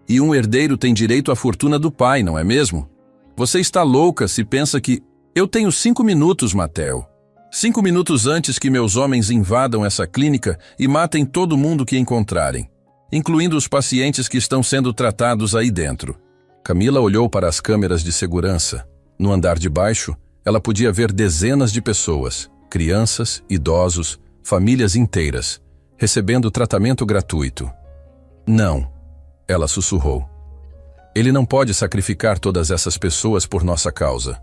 E um herdeiro tem direito à fortuna do pai, não é mesmo? Você está louca se pensa que... Eu tenho 5 minutos, Mateu. 5 minutos antes que meus homens invadam essa clínica e matem todo mundo que encontrarem, incluindo os pacientes que estão sendo tratados aí dentro. Camila olhou para as câmeras de segurança. No andar de baixo, ela podia ver dezenas de pessoas, crianças, idosos, famílias inteiras, recebendo tratamento gratuito. Não, ela sussurrou. Ele não pode sacrificar todas essas pessoas por nossa causa.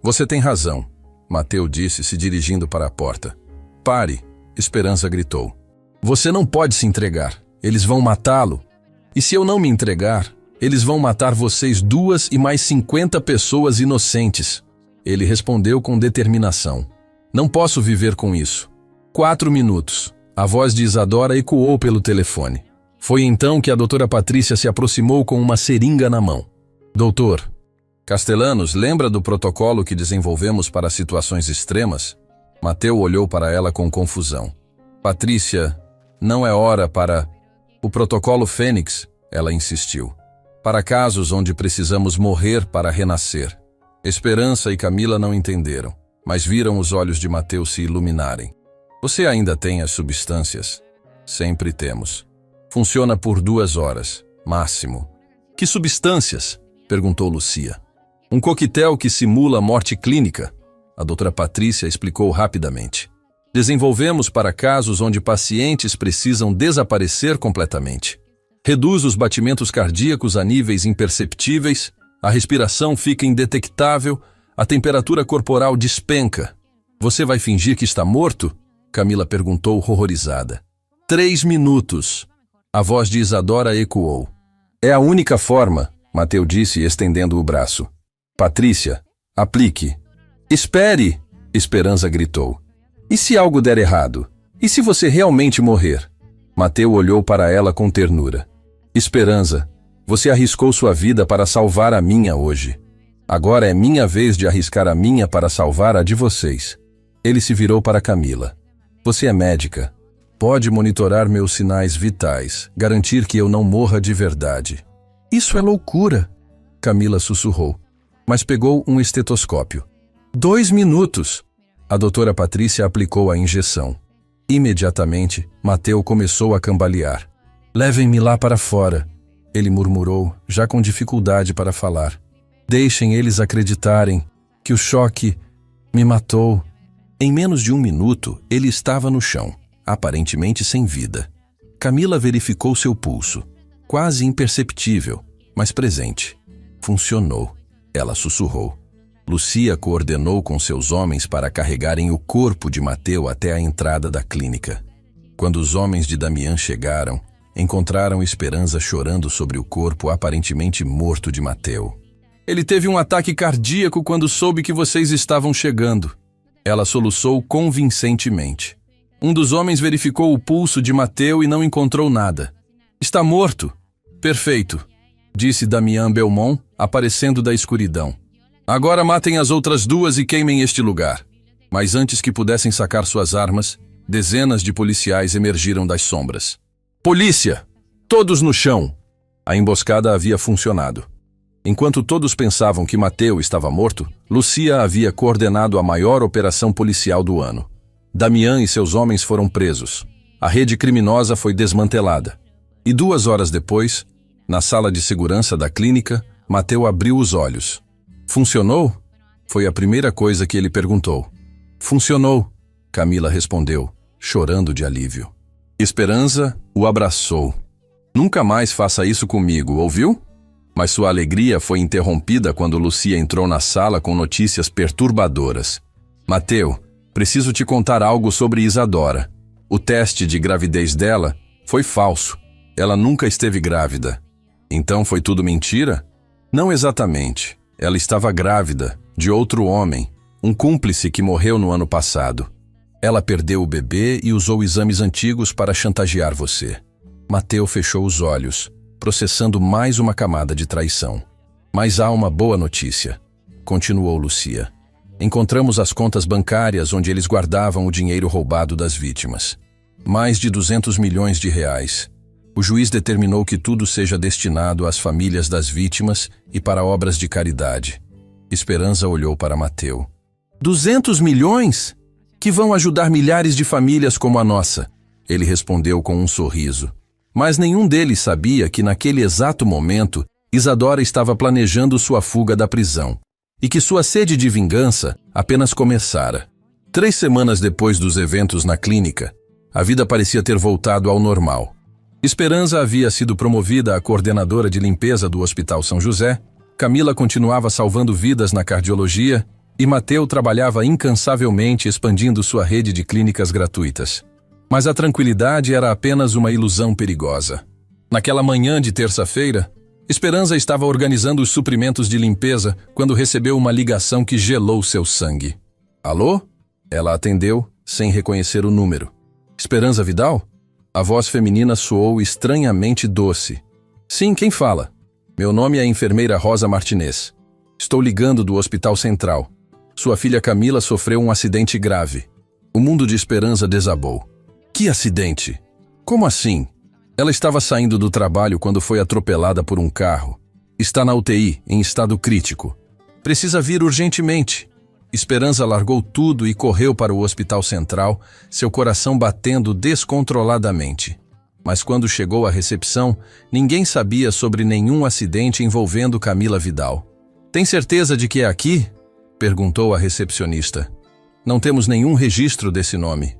Você tem razão, Mateu disse, se dirigindo para a porta. Pare, Esperança gritou. Você não pode se entregar. Eles vão matá-lo. E se eu não me entregar, eles vão matar vocês 2 e mais 50 pessoas inocentes. Ele respondeu com determinação. Não posso viver com isso. 4 minutos. A voz de Isadora ecoou pelo telefone. Foi então que a doutora Patrícia se aproximou com uma seringa na mão. Doutor, Castellanos, lembra do protocolo que desenvolvemos para situações extremas? Mateu olhou para ela com confusão. Patrícia, não é hora para... O protocolo Fênix, ela insistiu. Para casos onde precisamos morrer para renascer. Esperança e Camila não entenderam, mas viram os olhos de Mateu se iluminarem. Você ainda tem as substâncias? Sempre temos. Funciona por 2 horas, máximo. Que substâncias? Perguntou Lucia. Um coquetel que simula morte clínica. A doutora Patrícia explicou rapidamente. Desenvolvemos para casos onde pacientes precisam desaparecer completamente. Reduz os batimentos cardíacos a níveis imperceptíveis, a respiração fica indetectável, a temperatura corporal despenca. Você vai fingir que está morto? Camila perguntou horrorizada. 3 minutos. A voz de Isadora ecoou. É a única forma, Mateu disse, estendendo o braço. Patrícia, aplique. Espere, Esperança gritou. E se algo der errado? E se você realmente morrer? Mateu olhou para ela com ternura. Esperança, você arriscou sua vida para salvar a minha hoje. Agora é minha vez de arriscar a minha para salvar a de vocês. Ele se virou para Camila. Você é médica. Pode monitorar meus sinais vitais, garantir que eu não morra de verdade. Isso é loucura, Camila sussurrou, mas pegou um estetoscópio. 2 minutos! A doutora Patrícia aplicou a injeção. Imediatamente, Mateu começou a cambalear. Levem-me lá para fora, ele murmurou, já com dificuldade para falar. Deixem eles acreditarem que o choque me matou. Em menos de 1 minuto, ele estava no chão, aparentemente sem vida. Camila verificou seu pulso, quase imperceptível, mas presente. Funcionou, ela sussurrou. Lucia coordenou com seus homens para carregarem o corpo de Mateu até a entrada da clínica. Quando os homens de Damián chegaram, encontraram Esperança chorando sobre o corpo aparentemente morto de Mateu. Ele teve um ataque cardíaco quando soube que vocês estavam chegando. Ela soluçou convincentemente. Um dos homens verificou o pulso de Mateu e não encontrou nada. Está morto. Perfeito, disse Damián Belmont, aparecendo da escuridão. Agora matem as outras 2 e queimem este lugar. Mas antes que pudessem sacar suas armas, dezenas de policiais emergiram das sombras. Polícia! Todos no chão! A emboscada havia funcionado. Enquanto todos pensavam que Mateu estava morto, Lucia havia coordenado a maior operação policial do ano. Damián e seus homens foram presos. A rede criminosa foi desmantelada. E 2 horas depois, na sala de segurança da clínica, Mateu abriu os olhos. Funcionou? Foi a primeira coisa que ele perguntou. Funcionou, Camila respondeu, chorando de alívio. Esperança o abraçou. Nunca mais faça isso comigo, ouviu? Mas sua alegria foi interrompida quando Lucia entrou na sala com notícias perturbadoras. Mateu, preciso te contar algo sobre Isadora. O teste de gravidez dela foi falso. Ela nunca esteve grávida. Então foi tudo mentira? Não exatamente. Ela estava grávida, de outro homem, um cúmplice que morreu no ano passado. Ela perdeu o bebê e usou exames antigos para chantagear você. Mateu fechou os olhos, processando mais uma camada de traição. Mas há uma boa notícia, continuou Lucia. Encontramos as contas bancárias onde eles guardavam o dinheiro roubado das vítimas. Mais de 200 milhões de reais. O juiz determinou que tudo seja destinado às famílias das vítimas e para obras de caridade. Esperança olhou para Mateu. 200 milhões? Que vão ajudar milhares de famílias como a nossa, ele respondeu com um sorriso. Mas nenhum deles sabia que naquele exato momento, Isadora estava planejando sua fuga da prisão e que sua sede de vingança apenas começara. 3 semanas depois dos eventos na clínica, a vida parecia ter voltado ao normal. Esperança havia sido promovida a coordenadora de limpeza do Hospital São José, Camila continuava salvando vidas na cardiologia e Mateu trabalhava incansavelmente expandindo sua rede de clínicas gratuitas. Mas a tranquilidade era apenas uma ilusão perigosa. Naquela manhã de terça-feira, Esperança estava organizando os suprimentos de limpeza quando recebeu uma ligação que gelou seu sangue. Alô? Ela atendeu, sem reconhecer o número. Esperança Vidal? A voz feminina soou estranhamente doce. Sim, quem fala? Meu nome é a enfermeira Rosa Martinez. Estou ligando do Hospital Central. Sua filha Camila sofreu um acidente grave. O mundo de Esperança desabou. Que acidente? Como assim? Ela estava saindo do trabalho quando foi atropelada por um carro. Está na UTI, em estado crítico. Precisa vir urgentemente. Esperança largou tudo e correu para o Hospital Central, seu coração batendo descontroladamente. Mas quando chegou à recepção, ninguém sabia sobre nenhum acidente envolvendo Camila Vidal. Tem certeza de que é aqui? Perguntou a recepcionista. Não temos nenhum registro desse nome.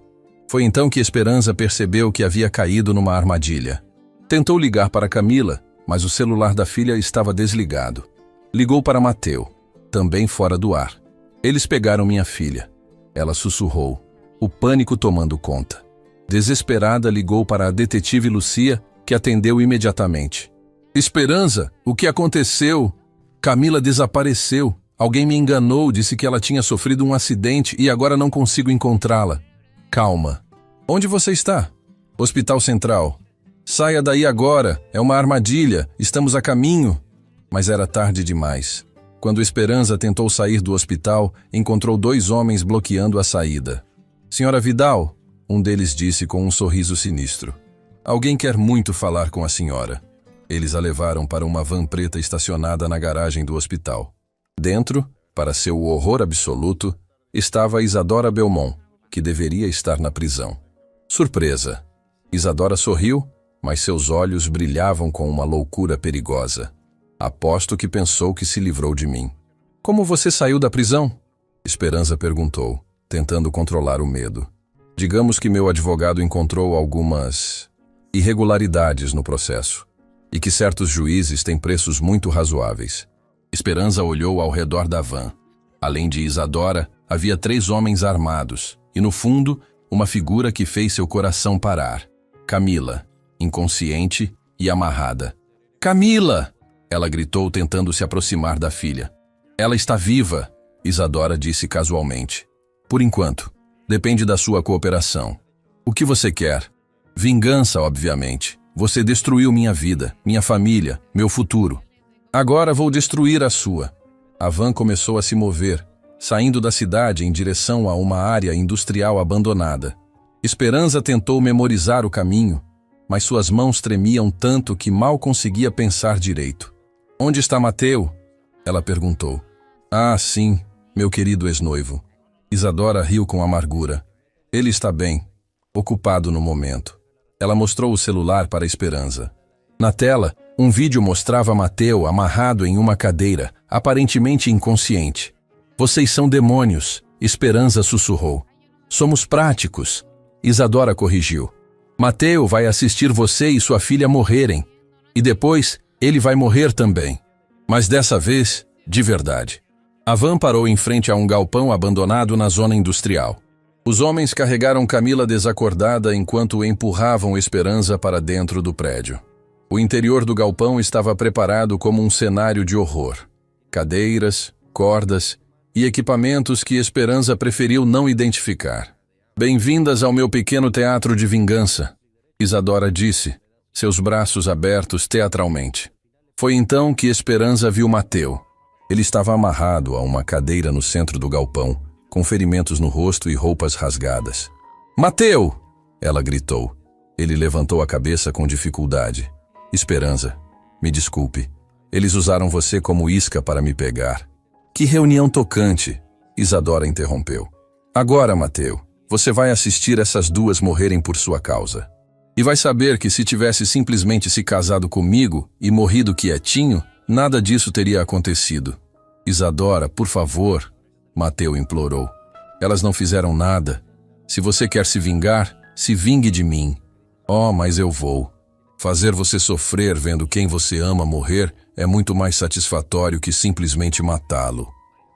Foi então que Esperança percebeu que havia caído numa armadilha. Tentou ligar para Camila, mas o celular da filha estava desligado. Ligou para Mateu, também fora do ar. Eles pegaram minha filha. Ela sussurrou, o pânico tomando conta. Desesperada, ligou para a detetive Lucia, que atendeu imediatamente. Esperança, o que aconteceu? Camila desapareceu. Alguém me enganou, disse que ela tinha sofrido um acidente e agora não consigo encontrá-la. Calma. Onde você está? Hospital Central. Saia daí agora, é uma armadilha, estamos a caminho. Mas era tarde demais. Quando Esperança tentou sair do hospital, encontrou 2 homens bloqueando a saída. Senhora Vidal, Um deles disse com um sorriso sinistro. Alguém quer muito falar com a senhora. Eles a levaram para uma van preta estacionada na garagem do hospital. Dentro, para seu horror absoluto, estava Isadora Belmont, que deveria estar na prisão. Surpresa! Isadora sorriu, mas seus olhos brilhavam com uma loucura perigosa. Aposto que pensou que se livrou de mim. Como você saiu da prisão? Esperança perguntou, tentando controlar o medo. Digamos que meu advogado encontrou algumas irregularidades no processo e que certos juízes têm preços muito razoáveis. Esperança olhou ao redor da van. Além de Isadora, havia 3 homens armados e, no fundo, uma figura que fez seu coração parar. Camila, inconsciente e amarrada. Camila! Ela gritou, tentando se aproximar da filha. Ela está viva, Isadora disse casualmente. Por enquanto. Depende da sua cooperação. O que você quer? Vingança, obviamente. Você destruiu minha vida, minha família, meu futuro. Agora vou destruir a sua. A van começou a se mover, saindo da cidade em direção a uma área industrial abandonada. Esperança tentou memorizar o caminho, mas suas mãos tremiam tanto que mal conseguia pensar direito. Onde está Mateu? Ela perguntou. Ah, sim, meu querido ex-noivo. Isadora riu com amargura. Ele está bem, ocupado no momento. Ela mostrou o celular para Esperança. Na tela, um vídeo mostrava Mateu amarrado em uma cadeira, aparentemente inconsciente. Vocês são demônios, Esperança sussurrou. Somos práticos, Isadora corrigiu. Mateu vai assistir você e sua filha morrerem. E depois, ele vai morrer também. Mas dessa vez, de verdade. A van parou em frente a um galpão abandonado na zona industrial. Os homens carregaram Camila desacordada enquanto empurravam Esperança para dentro do prédio. O interior do galpão estava preparado como um cenário de horror. Cadeiras, cordas e equipamentos que Esperança preferiu não identificar. Bem-vindas ao meu pequeno teatro de vingança, Isadora disse, seus braços abertos teatralmente. Foi então que Esperança viu Mateu. Ele estava amarrado a uma cadeira no centro do galpão, com ferimentos no rosto e roupas rasgadas. Mateu! Ela gritou. Ele levantou a cabeça com dificuldade. Esperança, me desculpe. Eles usaram você como isca para me pegar. Que reunião tocante, Isadora interrompeu. Agora, Mateu, você vai assistir essas duas morrerem por sua causa. E vai saber que se tivesse simplesmente se casado comigo e morrido quietinho, nada disso teria acontecido. Isadora, por favor, Mateu implorou. Elas não fizeram nada. Se você quer se vingar, se vingue de mim. Oh, mas eu vou. Fazer você sofrer vendo quem você ama morrer é muito mais satisfatório que simplesmente matá-lo.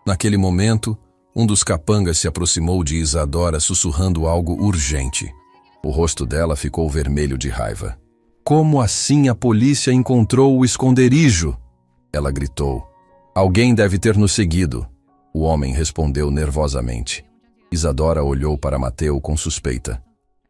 Naquele momento, um dos capangas se aproximou de Isadora sussurrando algo urgente. O rosto dela ficou vermelho de raiva. Como assim a polícia encontrou o esconderijo? Ela gritou. Alguém deve ter nos seguido. O homem respondeu nervosamente. Isadora olhou para Mateu com suspeita.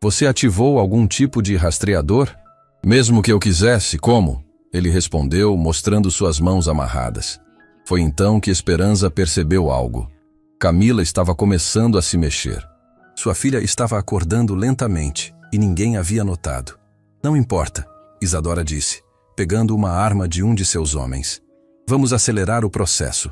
Você ativou algum tipo de rastreador? Mesmo que eu quisesse, como? Ele respondeu, mostrando suas mãos amarradas. Foi então que Esperança percebeu algo. Camila estava começando a se mexer. Sua filha estava acordando lentamente e ninguém havia notado. Não importa, Isadora disse, pegando uma arma de um de seus homens. Vamos acelerar o processo.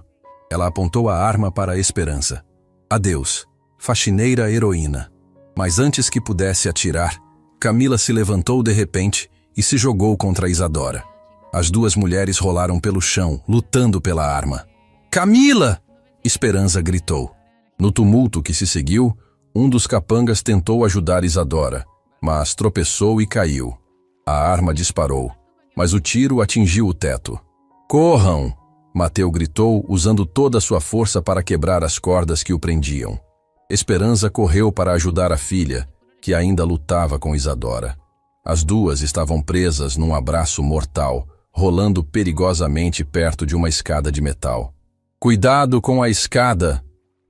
Ela apontou a arma para a Esperança. Adeus, faxineira heroína. Mas antes que pudesse atirar, Camila se levantou de repente e se jogou contra Isadora. As duas mulheres rolaram pelo chão, lutando pela arma. Camila! Esperança gritou. No tumulto que se seguiu, um dos capangas tentou ajudar Isadora, mas tropeçou e caiu. A arma disparou, mas o tiro atingiu o teto. Corram! Mateu gritou, usando toda a sua força para quebrar as cordas que o prendiam. Esperança correu para ajudar a filha, que ainda lutava com Isadora. As duas estavam presas num abraço mortal, rolando perigosamente perto de uma escada de metal. Cuidado com a escada!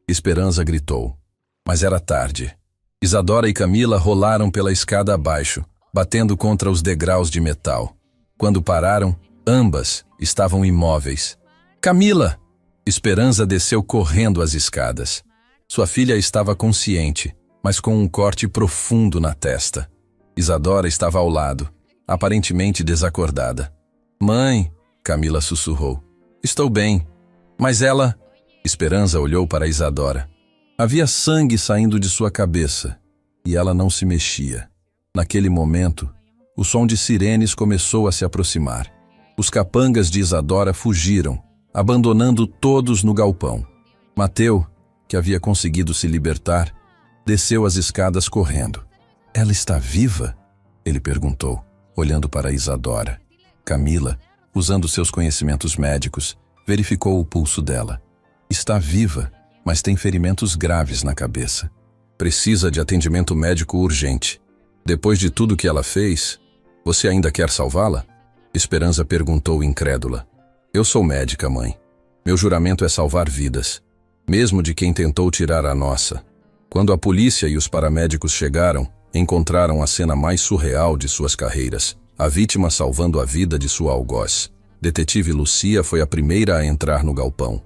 Esperança gritou. Mas era tarde. Isadora e Camila rolaram pela escada abaixo, batendo contra os degraus de metal. Quando pararam, ambas estavam imóveis. Camila! Esperança desceu correndo as escadas. Sua filha estava consciente, mas com um corte profundo na testa. Isadora estava ao lado, aparentemente desacordada. Mãe, Camila sussurrou. Estou bem. Mas ela... Esperança olhou para Isadora. Havia sangue saindo de sua cabeça, e ela não se mexia. Naquele momento, o som de sirenes começou a se aproximar. Os capangas de Isadora fugiram, abandonando todos no galpão. Mateu, que havia conseguido se libertar, desceu as escadas correndo. Ela está viva? Ele perguntou, olhando para Isadora. Camila, usando seus conhecimentos médicos, verificou o pulso dela. Está viva, mas tem ferimentos graves na cabeça. Precisa de atendimento médico urgente. Depois de tudo que ela fez, você ainda quer salvá-la? Esperança perguntou incrédula. Eu sou médica, mãe. Meu juramento é salvar vidas, mesmo de quem tentou tirar a nossa. Quando a polícia e os paramédicos chegaram, encontraram a cena mais surreal de suas carreiras. A vítima salvando a vida de sua algoz. Detetive Lucia foi a primeira a entrar no galpão.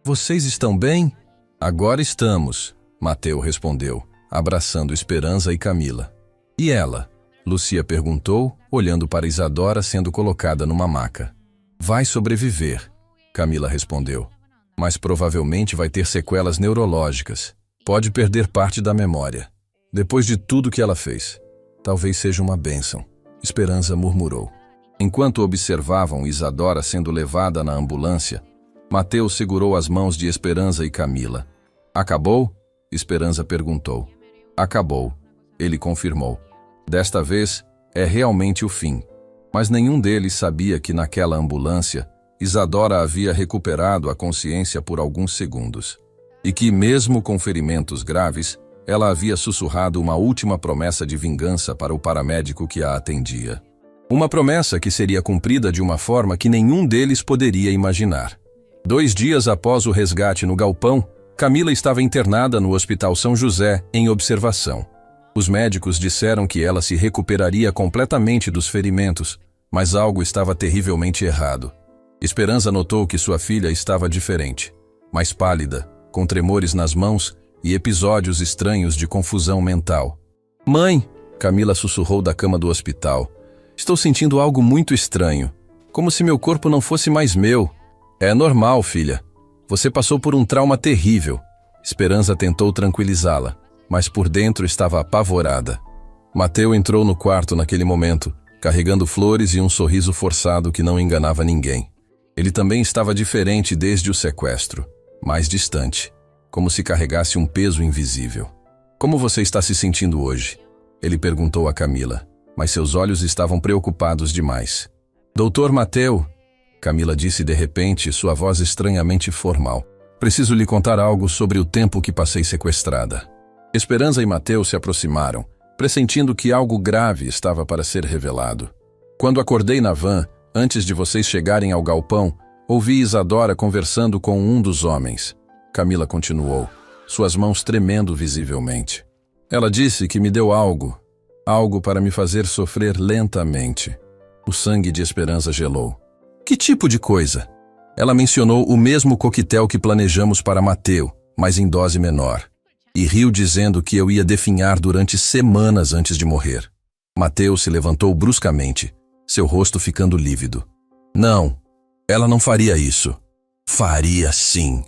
Vocês estão bem? Agora estamos, Mateu respondeu, abraçando Esperança e Camila. E ela? Lucia perguntou, olhando para Isadora sendo colocada numa maca. Vai sobreviver, Camila respondeu. Mas provavelmente vai ter sequelas neurológicas. Pode perder parte da memória. Depois de tudo que ela fez. Talvez seja uma bênção, Esperança murmurou. Enquanto observavam Isadora sendo levada na ambulância, Mateu segurou as mãos de Esperança e Camila. Acabou? Esperança perguntou. Acabou, ele confirmou. Desta vez, é realmente o fim. Mas nenhum deles sabia que naquela ambulância, Isadora havia recuperado a consciência por alguns segundos. E que, mesmo com ferimentos graves, ela havia sussurrado uma última promessa de vingança para o paramédico que a atendia. Uma promessa que seria cumprida de uma forma que nenhum deles poderia imaginar. 2 dias após o resgate no galpão, Camila estava internada no Hospital São José, em observação. Os médicos disseram que ela se recuperaria completamente dos ferimentos, mas algo estava terrivelmente errado. Esperança notou que sua filha estava diferente, mais pálida, com tremores nas mãos e episódios estranhos de confusão mental. Mãe, Camila sussurrou da cama do hospital. Estou sentindo algo muito estranho, como se meu corpo não fosse mais meu. É normal, filha. Você passou por um trauma terrível. Esperança tentou tranquilizá-la, mas por dentro estava apavorada. Mateu entrou no quarto naquele momento, carregando flores e um sorriso forçado que não enganava ninguém. Ele também estava diferente desde o sequestro, mais distante, como se carregasse um peso invisível. Como você está se sentindo hoje? Ele perguntou a Camila, mas seus olhos estavam preocupados demais. Doutor Mateu, Camila disse de repente, sua voz estranhamente formal. Preciso lhe contar algo sobre o tempo que passei sequestrada. Esperança e Mateu se aproximaram, pressentindo que algo grave estava para ser revelado. Quando acordei na van, antes de vocês chegarem ao galpão, ouvi Isadora conversando com um dos homens. Camila continuou, suas mãos tremendo visivelmente. Ela disse que me deu algo para me fazer sofrer lentamente. O sangue de Esperança gelou. Que tipo de coisa? Ela mencionou o mesmo coquetel que planejamos para Mateu, mas em dose menor. E riu dizendo que eu ia definhar durante semanas antes de morrer. Mateu se levantou bruscamente, seu rosto ficando lívido. Não, ela não faria isso. Faria sim.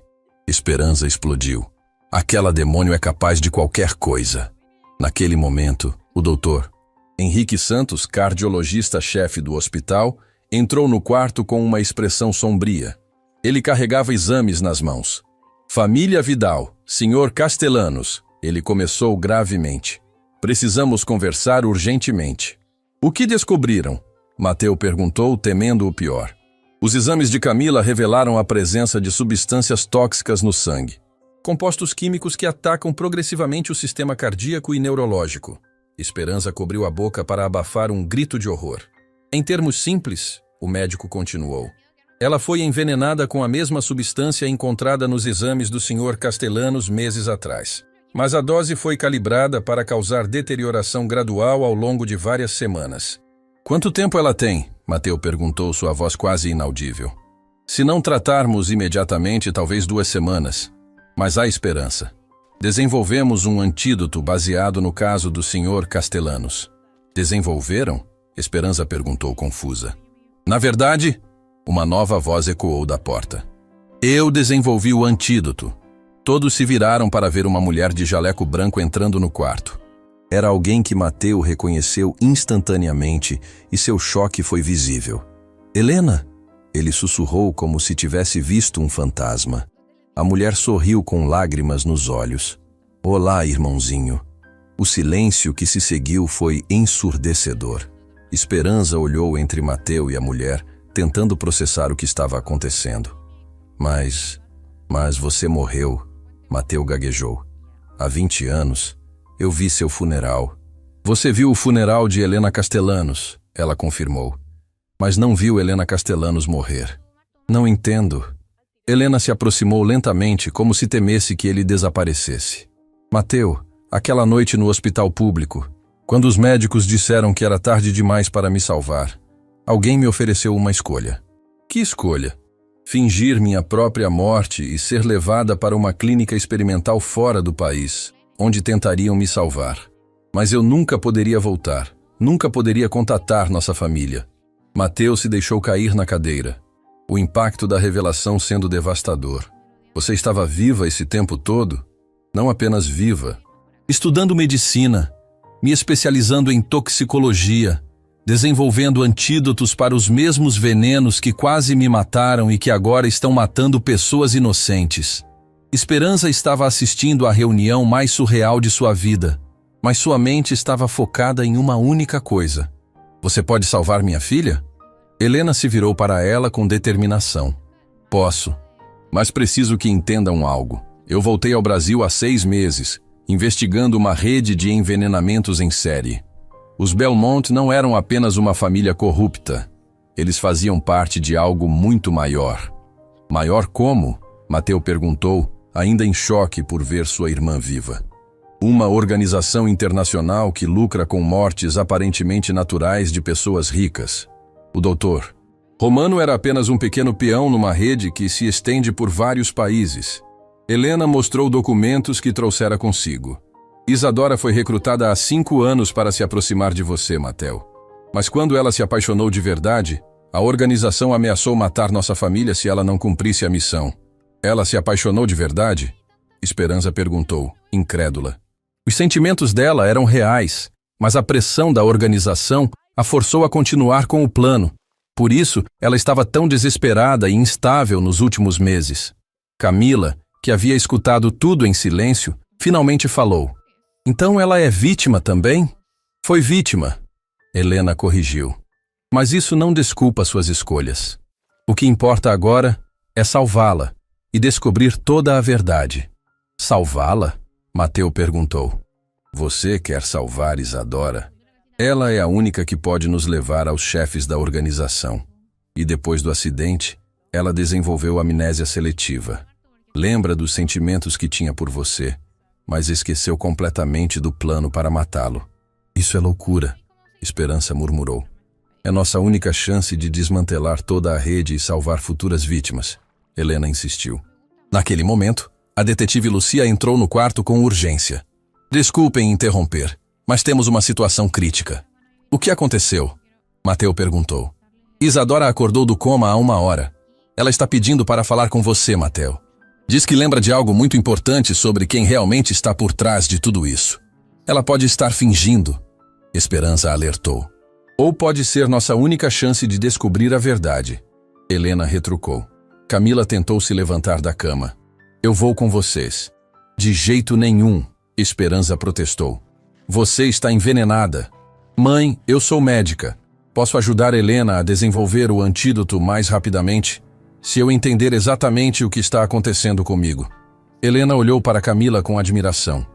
Esperança explodiu. Aquela demônio é capaz de qualquer coisa. Naquele momento, o doutor Henrique Santos, cardiologista-chefe do hospital, entrou no quarto com uma expressão sombria. Ele carregava exames nas mãos. Família Vidal, Sr. Castellanos, ele começou gravemente. Precisamos conversar urgentemente. O que descobriram? Mateu perguntou, temendo o pior. Os exames de Camila revelaram a presença de substâncias tóxicas no sangue. Compostos químicos que atacam progressivamente o sistema cardíaco e neurológico. Esperança cobriu a boca para abafar um grito de horror. Em termos simples, o médico continuou. Ela foi envenenada com a mesma substância encontrada nos exames do Sr. Castellanos meses atrás. Mas a dose foi calibrada para causar deterioração gradual ao longo de várias semanas. Quanto tempo ela tem? Mateu perguntou, sua voz quase inaudível. Se não tratarmos imediatamente, talvez 2 semanas. Mas há esperança. Desenvolvemos um antídoto baseado no caso do Sr. Castellanos. Desenvolveram? Esperança perguntou confusa. Na verdade, uma nova voz ecoou da porta. Eu desenvolvi o antídoto. Todos se viraram para ver uma mulher de jaleco branco entrando no quarto. Era alguém que Mateu reconheceu instantaneamente e seu choque foi visível. Helena! Ele sussurrou como se tivesse visto um fantasma. A mulher sorriu com lágrimas nos olhos. Olá, irmãozinho. O silêncio que se seguiu foi ensurdecedor. Esperança olhou entre Mateu e a mulher, tentando processar o que estava acontecendo. Mas você morreu, Mateu gaguejou. Há 20 anos, eu vi seu funeral. Você viu o funeral de Helena Castellanos, ela confirmou. Mas não viu Helena Castellanos morrer. Não entendo. Helena se aproximou lentamente, como se temesse que ele desaparecesse. Mateu, aquela noite no hospital público, quando os médicos disseram que era tarde demais para me salvar, alguém me ofereceu uma escolha. Que escolha? Fingir minha própria morte e ser levada para uma clínica experimental fora do país, onde tentariam me salvar. Mas eu nunca poderia voltar, nunca poderia contatar nossa família. Mateu se deixou cair na cadeira. O impacto da revelação sendo devastador. Você estava viva esse tempo todo? Não apenas viva. Estudando medicina, me especializando em toxicologia, desenvolvendo antídotos para os mesmos venenos que quase me mataram e que agora estão matando pessoas inocentes. Esperança estava assistindo à reunião mais surreal de sua vida, mas sua mente estava focada em uma única coisa. Você pode salvar minha filha? Helena se virou para ela com determinação. Posso, mas preciso que entendam algo. Eu voltei ao Brasil há 6 meses, investigando uma rede de envenenamentos em série. Os Belmont não eram apenas uma família corrupta. Eles faziam parte de algo muito maior. Maior como? Mateu perguntou, ainda em choque por ver sua irmã viva. Uma organização internacional que lucra com mortes aparentemente naturais de pessoas ricas. O doutor Romano era apenas um pequeno peão numa rede que se estende por vários países. Helena mostrou documentos que trouxera consigo. Isadora foi recrutada há 5 anos para se aproximar de você, Mateu. Mas quando ela se apaixonou de verdade, a organização ameaçou matar nossa família se ela não cumprisse a missão. Ela se apaixonou de verdade? Esperança perguntou, incrédula. Os sentimentos dela eram reais, mas a pressão da organização a forçou a continuar com o plano. Por isso, ela estava tão desesperada e instável nos últimos meses. Camila, que havia escutado tudo em silêncio, finalmente falou. Então ela é vítima também? Foi vítima, Helena corrigiu. Mas isso não desculpa suas escolhas. O que importa agora é salvá-la e descobrir toda a verdade. Salvá-la? Mateu perguntou. Você quer salvar Isadora? Ela é a única que pode nos levar aos chefes da organização. E depois do acidente, ela desenvolveu amnésia seletiva. Lembra dos sentimentos que tinha por você, mas esqueceu completamente do plano para matá-lo. Isso é loucura, Esperança murmurou. É nossa única chance de desmantelar toda a rede e salvar futuras vítimas, Helena insistiu. Naquele momento, a detetive Lucia entrou no quarto com urgência. Desculpem interromper, mas temos uma situação crítica. O que aconteceu? Mateu perguntou. Isadora acordou do coma há 1 hora. Ela está pedindo para falar com você, Mateu. Diz que lembra de algo muito importante sobre quem realmente está por trás de tudo isso. Ela pode estar fingindo, Esperança alertou. Ou pode ser nossa única chance de descobrir a verdade. Helena retrucou. Camila tentou se levantar da cama. Eu vou com vocês. De jeito nenhum, Esperança protestou. Você está envenenada. Mãe, eu sou médica. Posso ajudar Helena a desenvolver o antídoto mais rapidamente, se eu entender exatamente o que está acontecendo comigo. Helena olhou para Camila com admiração.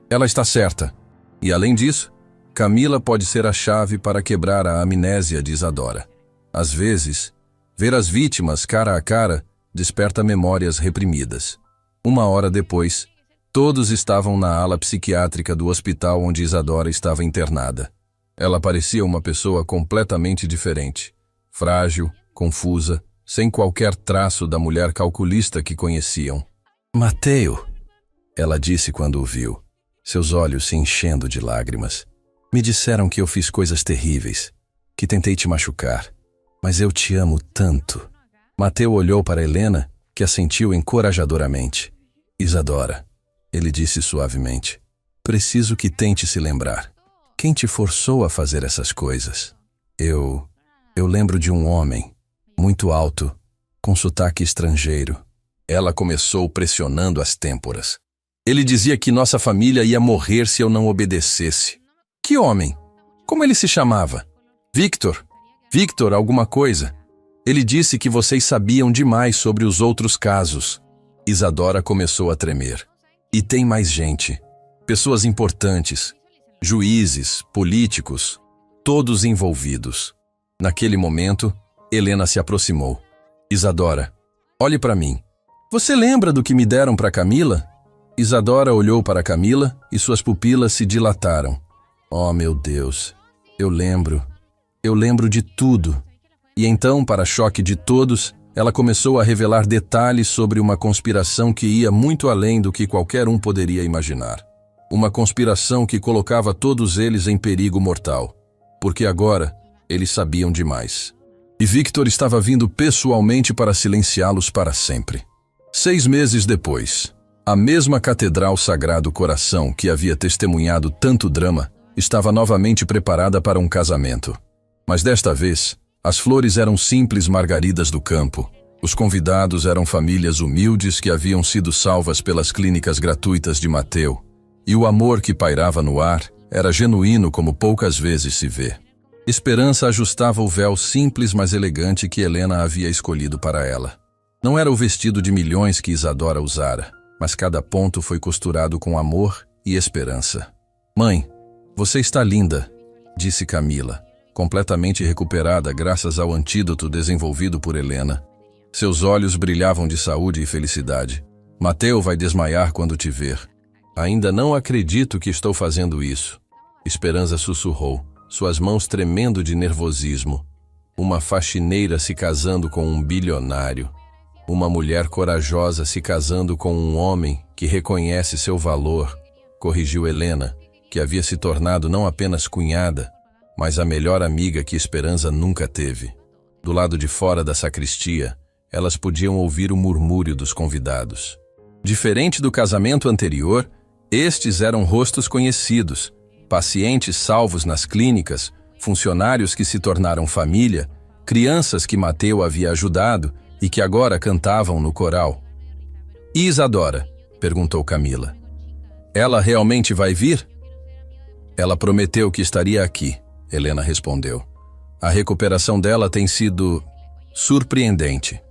Ela está certa. E além disso, Camila pode ser a chave para quebrar a amnésia de Isadora. Às vezes, ver as vítimas cara a cara desperta memórias reprimidas. 1 hora depois, todos estavam na ala psiquiátrica do hospital onde Isadora estava internada. Ela parecia uma pessoa completamente diferente. Frágil, confusa, sem qualquer traço da mulher calculista que conheciam. Mateu, Ela disse quando o viu, seus olhos se enchendo de lágrimas. Me disseram que eu fiz coisas terríveis, que tentei te machucar, mas eu te amo tanto. Mateu olhou para Helena, que assentiu encorajadoramente. Isadora, ele disse suavemente, preciso que tente se lembrar. Quem te forçou a fazer essas coisas? Eu lembro de um homem, muito alto, com sotaque estrangeiro. Ela começou pressionando as têmporas. Ele dizia que nossa família ia morrer se eu não obedecesse. Que homem? Como ele se chamava? Victor. Victor alguma coisa. Ele disse que vocês sabiam demais sobre os outros casos. Isadora começou a tremer. E tem mais gente. Pessoas importantes. Juízes, políticos, todos envolvidos. Naquele momento, Helena se aproximou. Isadora, olhe para mim. Você lembra do que me deram para Camila? Isadora olhou para Camila e suas pupilas se dilataram. Oh, meu Deus, eu lembro de tudo. E então, para choque de todos, ela começou a revelar detalhes sobre uma conspiração que ia muito além do que qualquer um poderia imaginar. Uma conspiração que colocava todos eles em perigo mortal, porque agora eles sabiam demais. E Victor estava vindo pessoalmente para silenciá-los para sempre. 6 meses depois, a mesma Catedral Sagrado Coração que havia testemunhado tanto drama estava novamente preparada para um casamento. Mas desta vez, as flores eram simples margaridas do campo. Os convidados eram famílias humildes que haviam sido salvas pelas clínicas gratuitas de Mateu. E o amor que pairava no ar era genuíno como poucas vezes se vê. Esperança ajustava o véu simples mas elegante que Helena havia escolhido para ela. Não era o vestido de milhões que Isadora usara, mas cada ponto foi costurado com amor e esperança. Mãe, você está linda, disse Camila, completamente recuperada graças ao antídoto desenvolvido por Helena. Seus olhos brilhavam de saúde e felicidade. Mateu vai desmaiar quando te ver. Ainda não acredito que estou fazendo isso. Esperança sussurrou, suas mãos tremendo de nervosismo. Uma faxineira se casando com um bilionário. Uma mulher corajosa se casando com um homem que reconhece seu valor, corrigiu Helena, que havia se tornado não apenas cunhada, mas a melhor amiga que Esperança nunca teve. Do lado de fora da sacristia, elas podiam ouvir o murmúrio dos convidados. Diferente do casamento anterior, estes eram rostos conhecidos, pacientes salvos nas clínicas, funcionários que se tornaram família, crianças que Mateu havia ajudado e que agora cantavam no coral. E Isadora? Perguntou Camila. Ela realmente vai vir? Ela prometeu que estaria aqui, Helena respondeu. A recuperação dela tem sido surpreendente.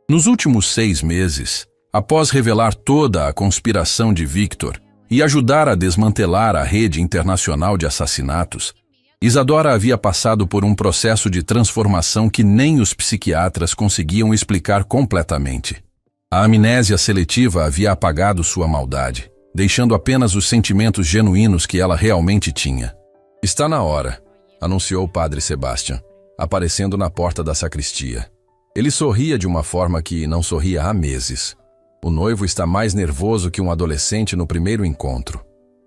Nos últimos 6 meses, após revelar toda a conspiração de Victor e ajudar a desmantelar a rede internacional de assassinatos, Isadora havia passado por um processo de transformação que nem os psiquiatras conseguiam explicar completamente. A amnésia seletiva havia apagado sua maldade, deixando apenas os sentimentos genuínos que ela realmente tinha. Está na hora, anunciou o padre Sebastian, aparecendo na porta da sacristia. Ele sorria de uma forma que não sorria há meses. O noivo está mais nervoso que um adolescente no primeiro encontro.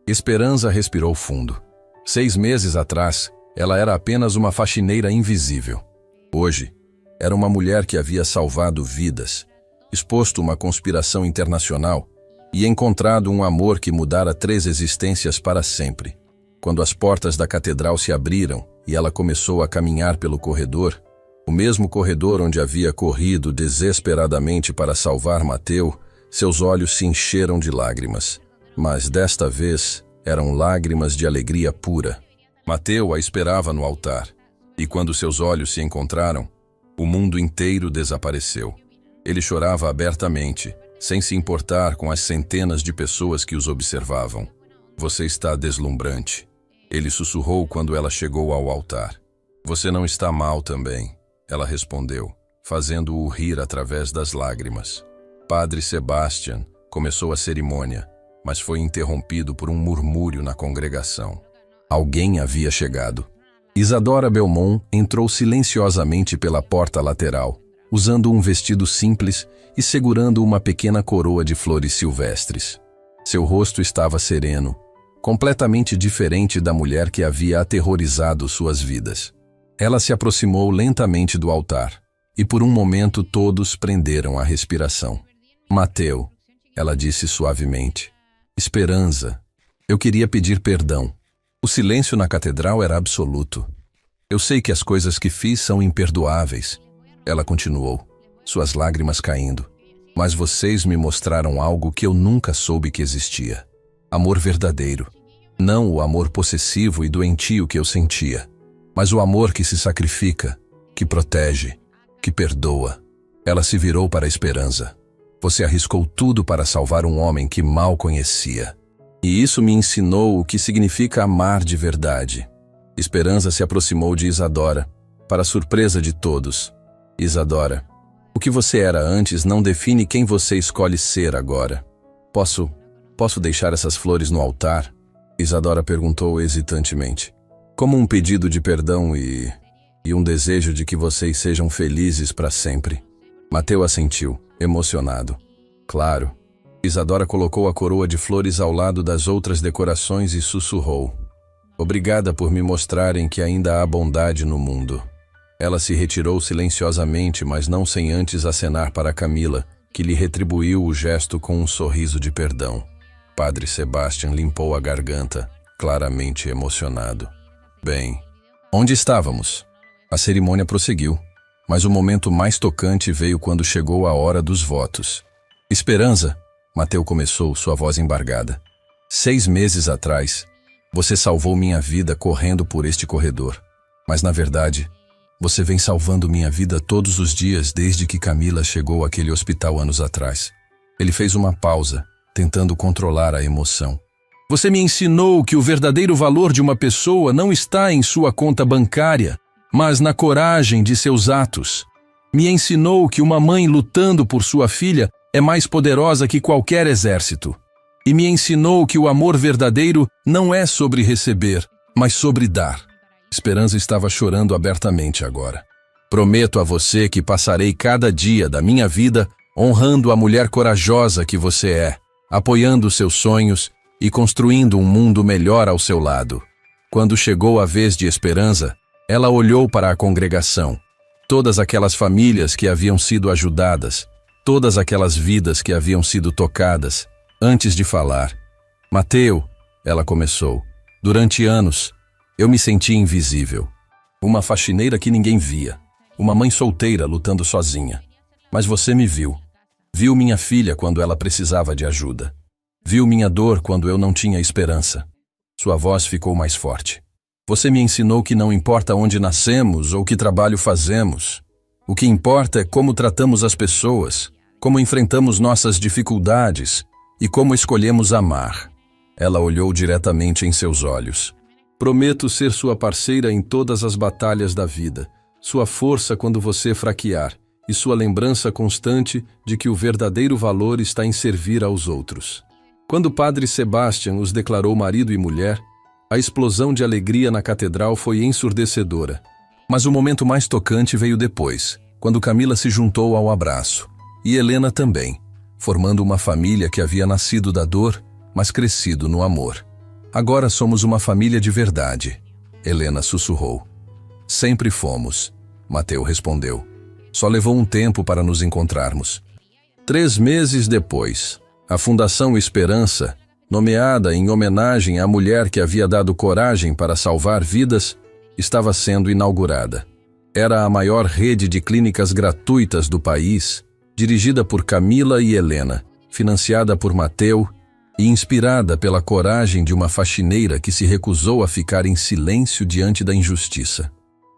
Esperança respirou fundo. 6 meses atrás, ela era apenas uma faxineira invisível. Hoje, era uma mulher que havia salvado vidas, exposto uma conspiração internacional e encontrado um amor que mudara 3 existências para sempre. Quando as portas da catedral se abriram e ela começou a caminhar pelo corredor, o mesmo corredor onde havia corrido desesperadamente para salvar Mateu, seus olhos se encheram de lágrimas. Mas desta vez, eram lágrimas de alegria pura. Mateu a esperava no altar, e quando seus olhos se encontraram, o mundo inteiro desapareceu. Ele chorava abertamente, sem se importar com as centenas de pessoas que os observavam. Você está deslumbrante, ele sussurrou quando ela chegou ao altar. Você não está mal também, ela respondeu, fazendo-o rir através das lágrimas. Padre Sebastian começou a cerimônia, mas foi interrompido por um murmúrio na congregação. Alguém havia chegado. Isadora Belmont entrou silenciosamente pela porta lateral, usando um vestido simples e segurando uma pequena coroa de flores silvestres. Seu rosto estava sereno, completamente diferente da mulher que havia aterrorizado suas vidas. Ela se aproximou lentamente do altar, e por um momento todos prenderam a respiração. Mateu, ela disse suavemente. Esperança, eu queria pedir perdão. O silêncio na catedral era absoluto. Eu sei que as coisas que fiz são imperdoáveis. Ela continuou, suas lágrimas caindo. Mas vocês me mostraram algo que eu nunca soube que existia. Amor verdadeiro. Não o amor possessivo e doentio que eu sentia, mas o amor que se sacrifica, que protege, que perdoa. Ela se virou para a Esperança. Você arriscou tudo para salvar um homem que mal conhecia. E isso me ensinou o que significa amar de verdade. Esperança se aproximou de Isadora, para surpresa de todos. Isadora, o que você era antes não define quem você escolhe ser agora. Posso deixar essas flores no altar? Isadora perguntou hesitantemente. Como um pedido de perdão e um desejo de que vocês sejam felizes para sempre. Mateu assentiu, emocionado. Claro. Isadora colocou a coroa de flores ao lado das outras decorações e sussurrou. Obrigada por me mostrarem que ainda há bondade no mundo. Ela se retirou silenciosamente, mas não sem antes acenar para Camila, que lhe retribuiu o gesto com um sorriso de perdão. Padre Sebastian limpou a garganta, claramente emocionado. Bem, onde estávamos? A cerimônia prosseguiu, mas o momento mais tocante veio quando chegou a hora dos votos. Esperança, Mateu começou, sua voz embargada. 6 meses atrás, você salvou minha vida correndo por este corredor. Mas, na verdade, você vem salvando minha vida todos os dias desde que Camila chegou àquele hospital anos atrás. Ele fez uma pausa, tentando controlar a emoção. Você me ensinou que o verdadeiro valor de uma pessoa não está em sua conta bancária, mas na coragem de seus atos. Me ensinou que uma mãe lutando por sua filha é mais poderosa que qualquer exército. E me ensinou que o amor verdadeiro não é sobre receber, mas sobre dar. Esperança estava chorando abertamente agora. Prometo a você que passarei cada dia da minha vida honrando a mulher corajosa que você é, apoiando seus sonhos e construindo um mundo melhor ao seu lado. Quando chegou a vez de Esperança, ela olhou para a congregação. Todas aquelas famílias que haviam sido ajudadas, todas aquelas vidas que haviam sido tocadas, antes de falar. Mateu, ela começou, durante anos, eu me senti invisível. Uma faxineira que ninguém via, uma mãe solteira lutando sozinha. Mas você me viu. Viu minha filha quando ela precisava de ajuda. Viu minha dor quando eu não tinha esperança. Sua voz ficou mais forte. Você me ensinou que não importa onde nascemos ou que trabalho fazemos. O que importa é como tratamos as pessoas, como enfrentamos nossas dificuldades e como escolhemos amar. Ela olhou diretamente em seus olhos. Prometo ser sua parceira em todas as batalhas da vida, sua força quando você fraquear e sua lembrança constante de que o verdadeiro valor está em servir aos outros. Quando o Padre Sebastian os declarou marido e mulher, a explosão de alegria na catedral foi ensurdecedora. Mas o momento mais tocante veio depois, quando Camila se juntou ao abraço, e Helena também, formando uma família que havia nascido da dor, mas crescido no amor. Agora somos uma família de verdade, Helena sussurrou. Sempre fomos, Mateu respondeu. Só levou um tempo para nos encontrarmos. 3 meses depois, a Fundação Esperança, nomeada em homenagem à mulher que havia dado coragem para salvar vidas, estava sendo inaugurada. Era a maior rede de clínicas gratuitas do país, dirigida por Camila e Helena, financiada por Mateu e inspirada pela coragem de uma faxineira que se recusou a ficar em silêncio diante da injustiça.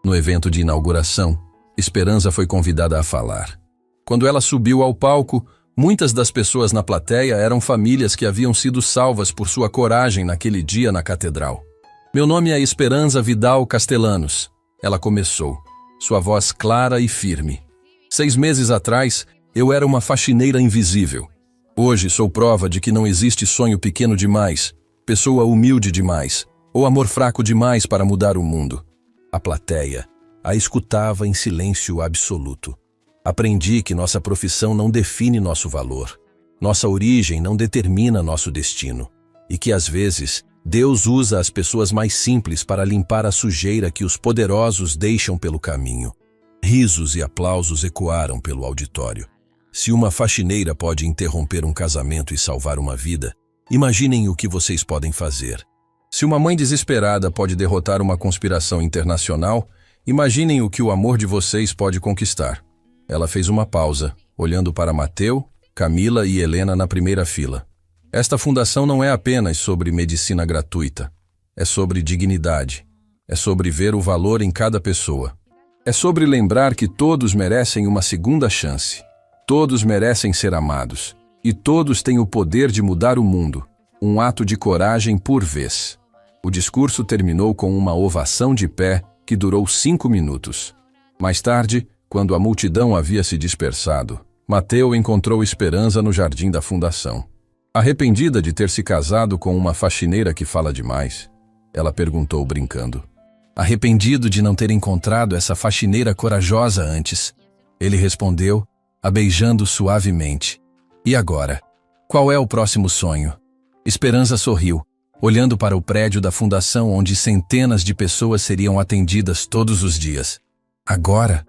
No evento de inauguração, Esperança foi convidada a falar. Quando ela subiu ao palco, muitas das pessoas na plateia eram famílias que haviam sido salvas por sua coragem naquele dia na catedral. Meu nome é Esperança Vidal Castellanos, ela começou, sua voz clara e firme. 6 meses atrás, eu era uma faxineira invisível. Hoje sou prova de que não existe sonho pequeno demais, pessoa humilde demais, ou amor fraco demais para mudar o mundo. A plateia a escutava em silêncio absoluto. Aprendi que nossa profissão não define nosso valor. Nossa origem não determina nosso destino, e que às vezes Deus usa as pessoas mais simples para limpar a sujeira que os poderosos deixam pelo caminho. Risos e aplausos ecoaram pelo auditório. Se uma faxineira pode interromper um casamento e salvar uma vida, imaginem o que vocês podem fazer. Se uma mãe desesperada pode derrotar uma conspiração internacional, imaginem o que o amor de vocês pode conquistar. Ela fez uma pausa, olhando para Mateu, Camila e Helena na primeira fila. Esta fundação não é apenas sobre medicina gratuita. É sobre dignidade. É sobre ver o valor em cada pessoa. É sobre lembrar que todos merecem uma segunda chance. Todos merecem ser amados. E todos têm o poder de mudar o mundo. Um ato de coragem por vez. O discurso terminou com uma ovação de pé que durou 5 minutos. Mais tarde, quando a multidão havia se dispersado, Mateu encontrou esperança no jardim da fundação. Arrependida de ter se casado com uma faxineira que fala demais, ela perguntou brincando. Arrependido de não ter encontrado essa faxineira corajosa antes. Ele respondeu, a beijando suavemente. E agora? Qual é o próximo sonho? Esperança sorriu, olhando para o prédio da fundação onde centenas de pessoas seriam atendidas todos os dias. Agora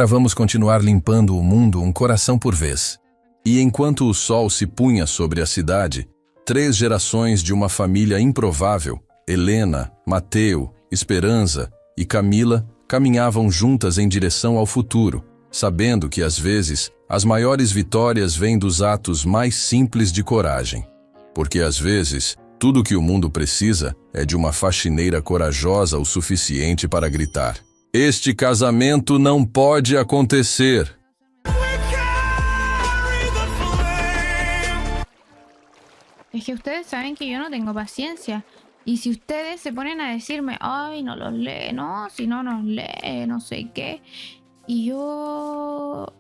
vamos continuar limpando o mundo um coração por vez. E enquanto o sol se punha sobre a cidade, 3 gerações de uma família improvável, Helena, Mateu, Esperança e Camila, caminhavam juntas em direção ao futuro, sabendo que às vezes as maiores vitórias vêm dos atos mais simples de coragem. Porque às vezes, tudo que o mundo precisa é de uma faxineira corajosa o suficiente para gritar: este casamento não pode acontecer! Es que ustedes saben que yo no tengo paciencia. Y si ustedes se ponen a decirme, ay, no los lee, no, si no nos lee, no sé qué. Y yo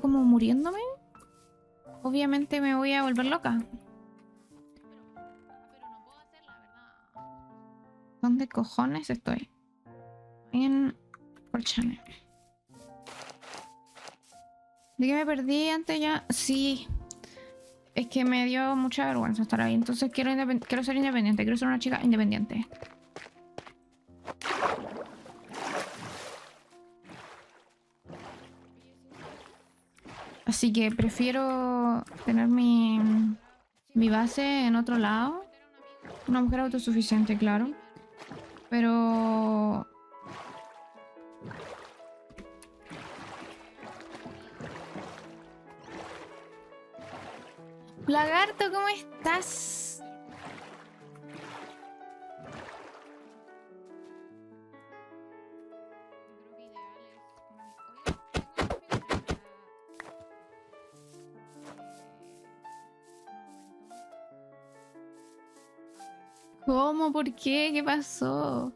como muriéndome, obviamente me voy a volver loca. ¿Dónde cojones estoy? En Porchane. ¿De qué me perdí antes ya? Sí. Es que me dio mucha vergüenza estar ahí. Entonces quiero ser independiente. Quiero ser una chica independiente. Así que prefiero tener mi base en otro lado. Una mujer autosuficiente, claro. Pero... Lagarto, ¿cómo estás? ¿Cómo? ¿Por qué? ¿Qué pasó?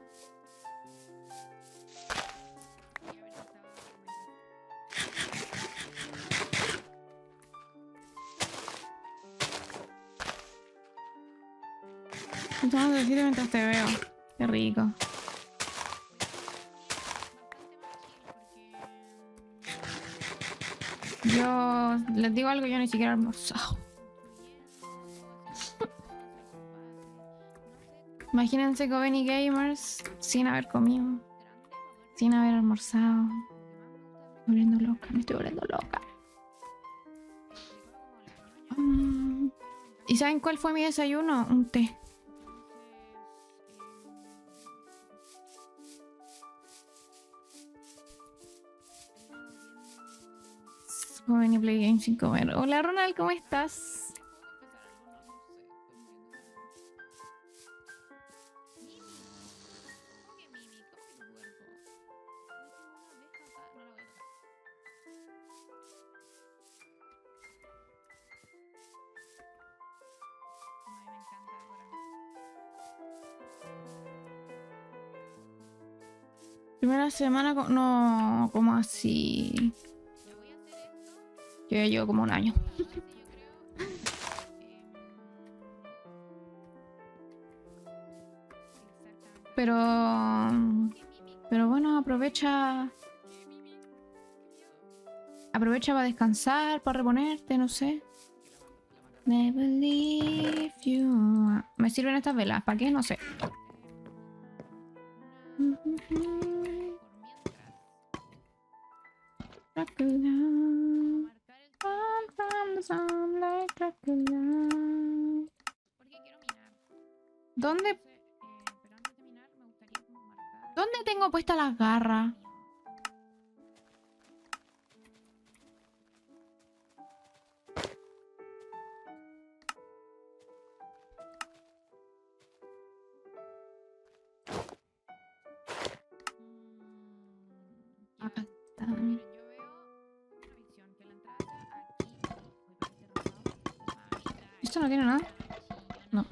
Estamos decir mientras te veo. Qué rico. Yo les digo algo, yo ni siquiera he almorzado. Imagínense Coven y Gamers sin haber comido, sin haber almorzado. Me estoy volviendo loca. ¿Y saben cuál fue mi desayuno? Un té. Coven y Play Games sin comer. Hola Ronald, ¿cómo estás? Primera semana, no, como así. Yo ya llevo como un año. Pero bueno, aprovecha para descansar, para reponerte, no sé. Never leave you. ¿Me sirven estas velas? ¿Para qué? No sé. Dracula. Come from the sunlight, Dracula. ¿Dónde? ¿Dónde tengo puestas las garras? Acá está. ¿Esto no tiene nada? No.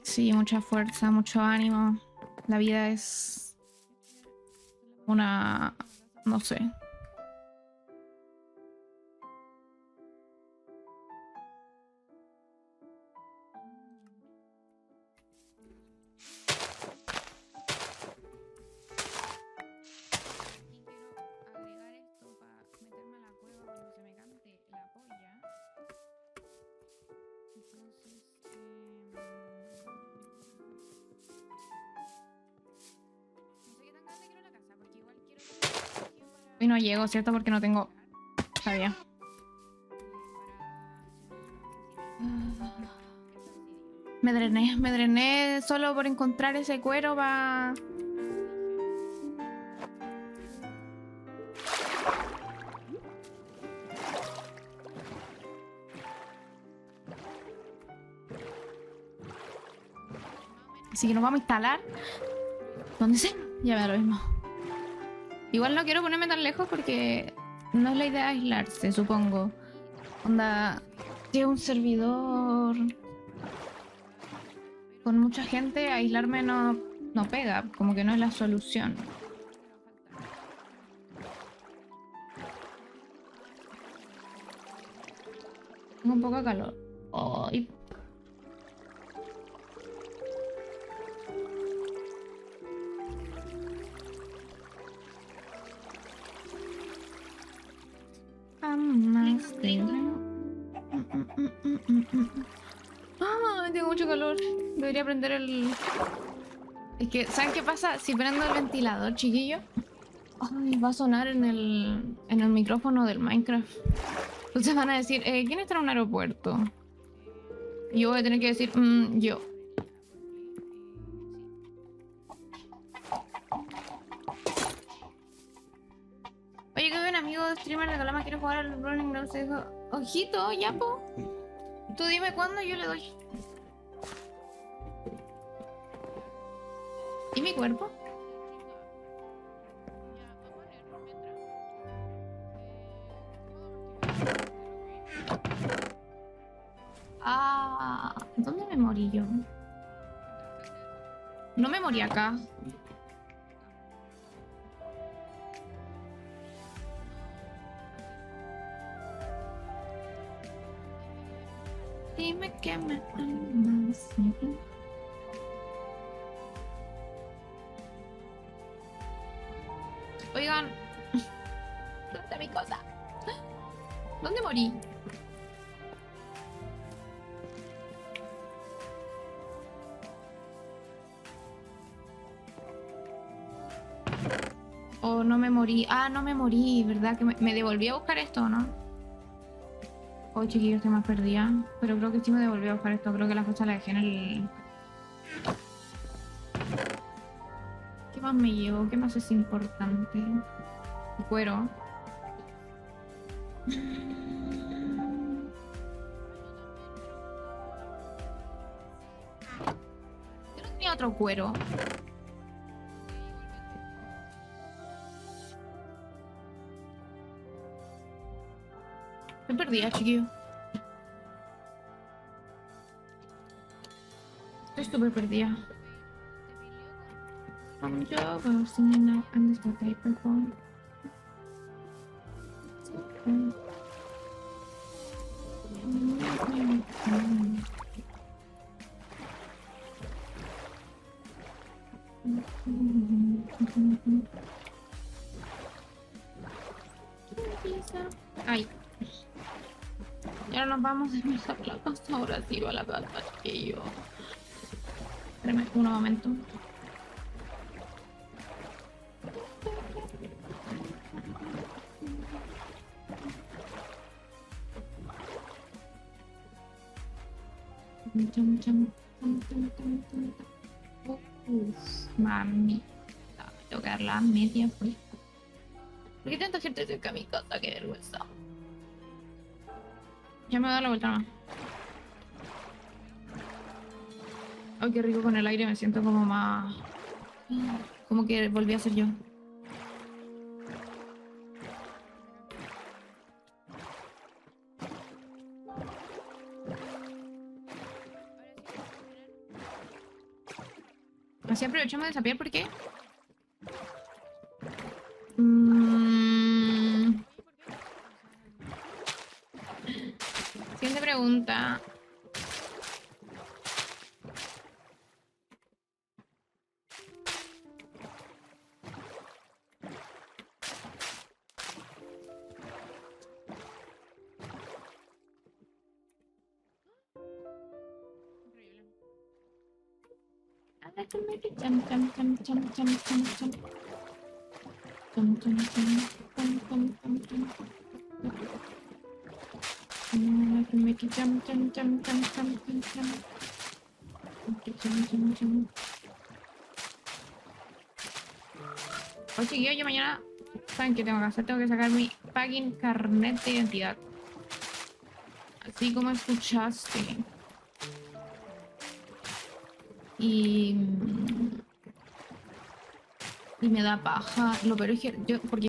Sí, mucha fuerza, mucho ánimo. La vida es una... no sé. Y no llego, ¿cierto? Porque no tengo... Sabía. Me drené solo por encontrar ese cuero para... Así que nos vamos a instalar. ¿Dónde sea? Ya me da lo mismo. Igual no quiero ponerme tan lejos porque no es la idea aislarse, supongo. Onda, si es un servidor con mucha gente, aislarme no pega, como que no es la solución. Tengo un poco de calor. Ay. Tengo mucho calor. Debería prender el... Es que, ¿saben qué pasa? Si prendo el ventilador, chiquillo, ay, va a sonar en el micrófono del Minecraft. Entonces van a decir, ¿quién está en un aeropuerto? Y yo voy a tener que decir, yo. Oye, que un amigo streamer de Calama quiere jugar al Running Ground. Se dijo, ojito, ya po. Tú dime cuándo, yo le doy. ¿Y mi cuerpo? Ah, ¿dónde me morí yo? No me morí acá. Dime que me amas. Oigan, ¿dónde está mi cosa? ¿Dónde morí? Oh, no me morí. Ah, no me morí, ¿verdad? Que me devolví a buscar esto, ¿no? Oh, chiquillos, estoy más perdida. Pero creo que sí me devolví a buscar esto. Creo que la fecha la dejé en el... ¿Qué más me llevo? ¿Qué más es importante? El cuero. Yo no tenía otro cuero. Estoy perdida, chiquillo. Estoy súper perdida. I'm Java, singing now, and this is what I perform. Ay. Y ahora nos vamos de nuevo a la casa. Ahora sí va a la casa, chiquillo. Espérame un momento. Uf, mami. Me tengo que dar la media vuelta. ¿Por qué tanta gente cerca de mi casa? Qué vergüenza. Ya me voy a dar la vuelta más. Ay, qué rico con el aire, me siento como más... Como que volví a ser yo. Así aprovechamos de desafiar porque... Siguiente pregunta. Oye, chiquillos, yo mañana... ¿Saben qué tengo que hacer? Tengo que sacar mi fucking carnet de identidad. Así como escuchaste. Y me da paja. Lo peor es que yo... Porque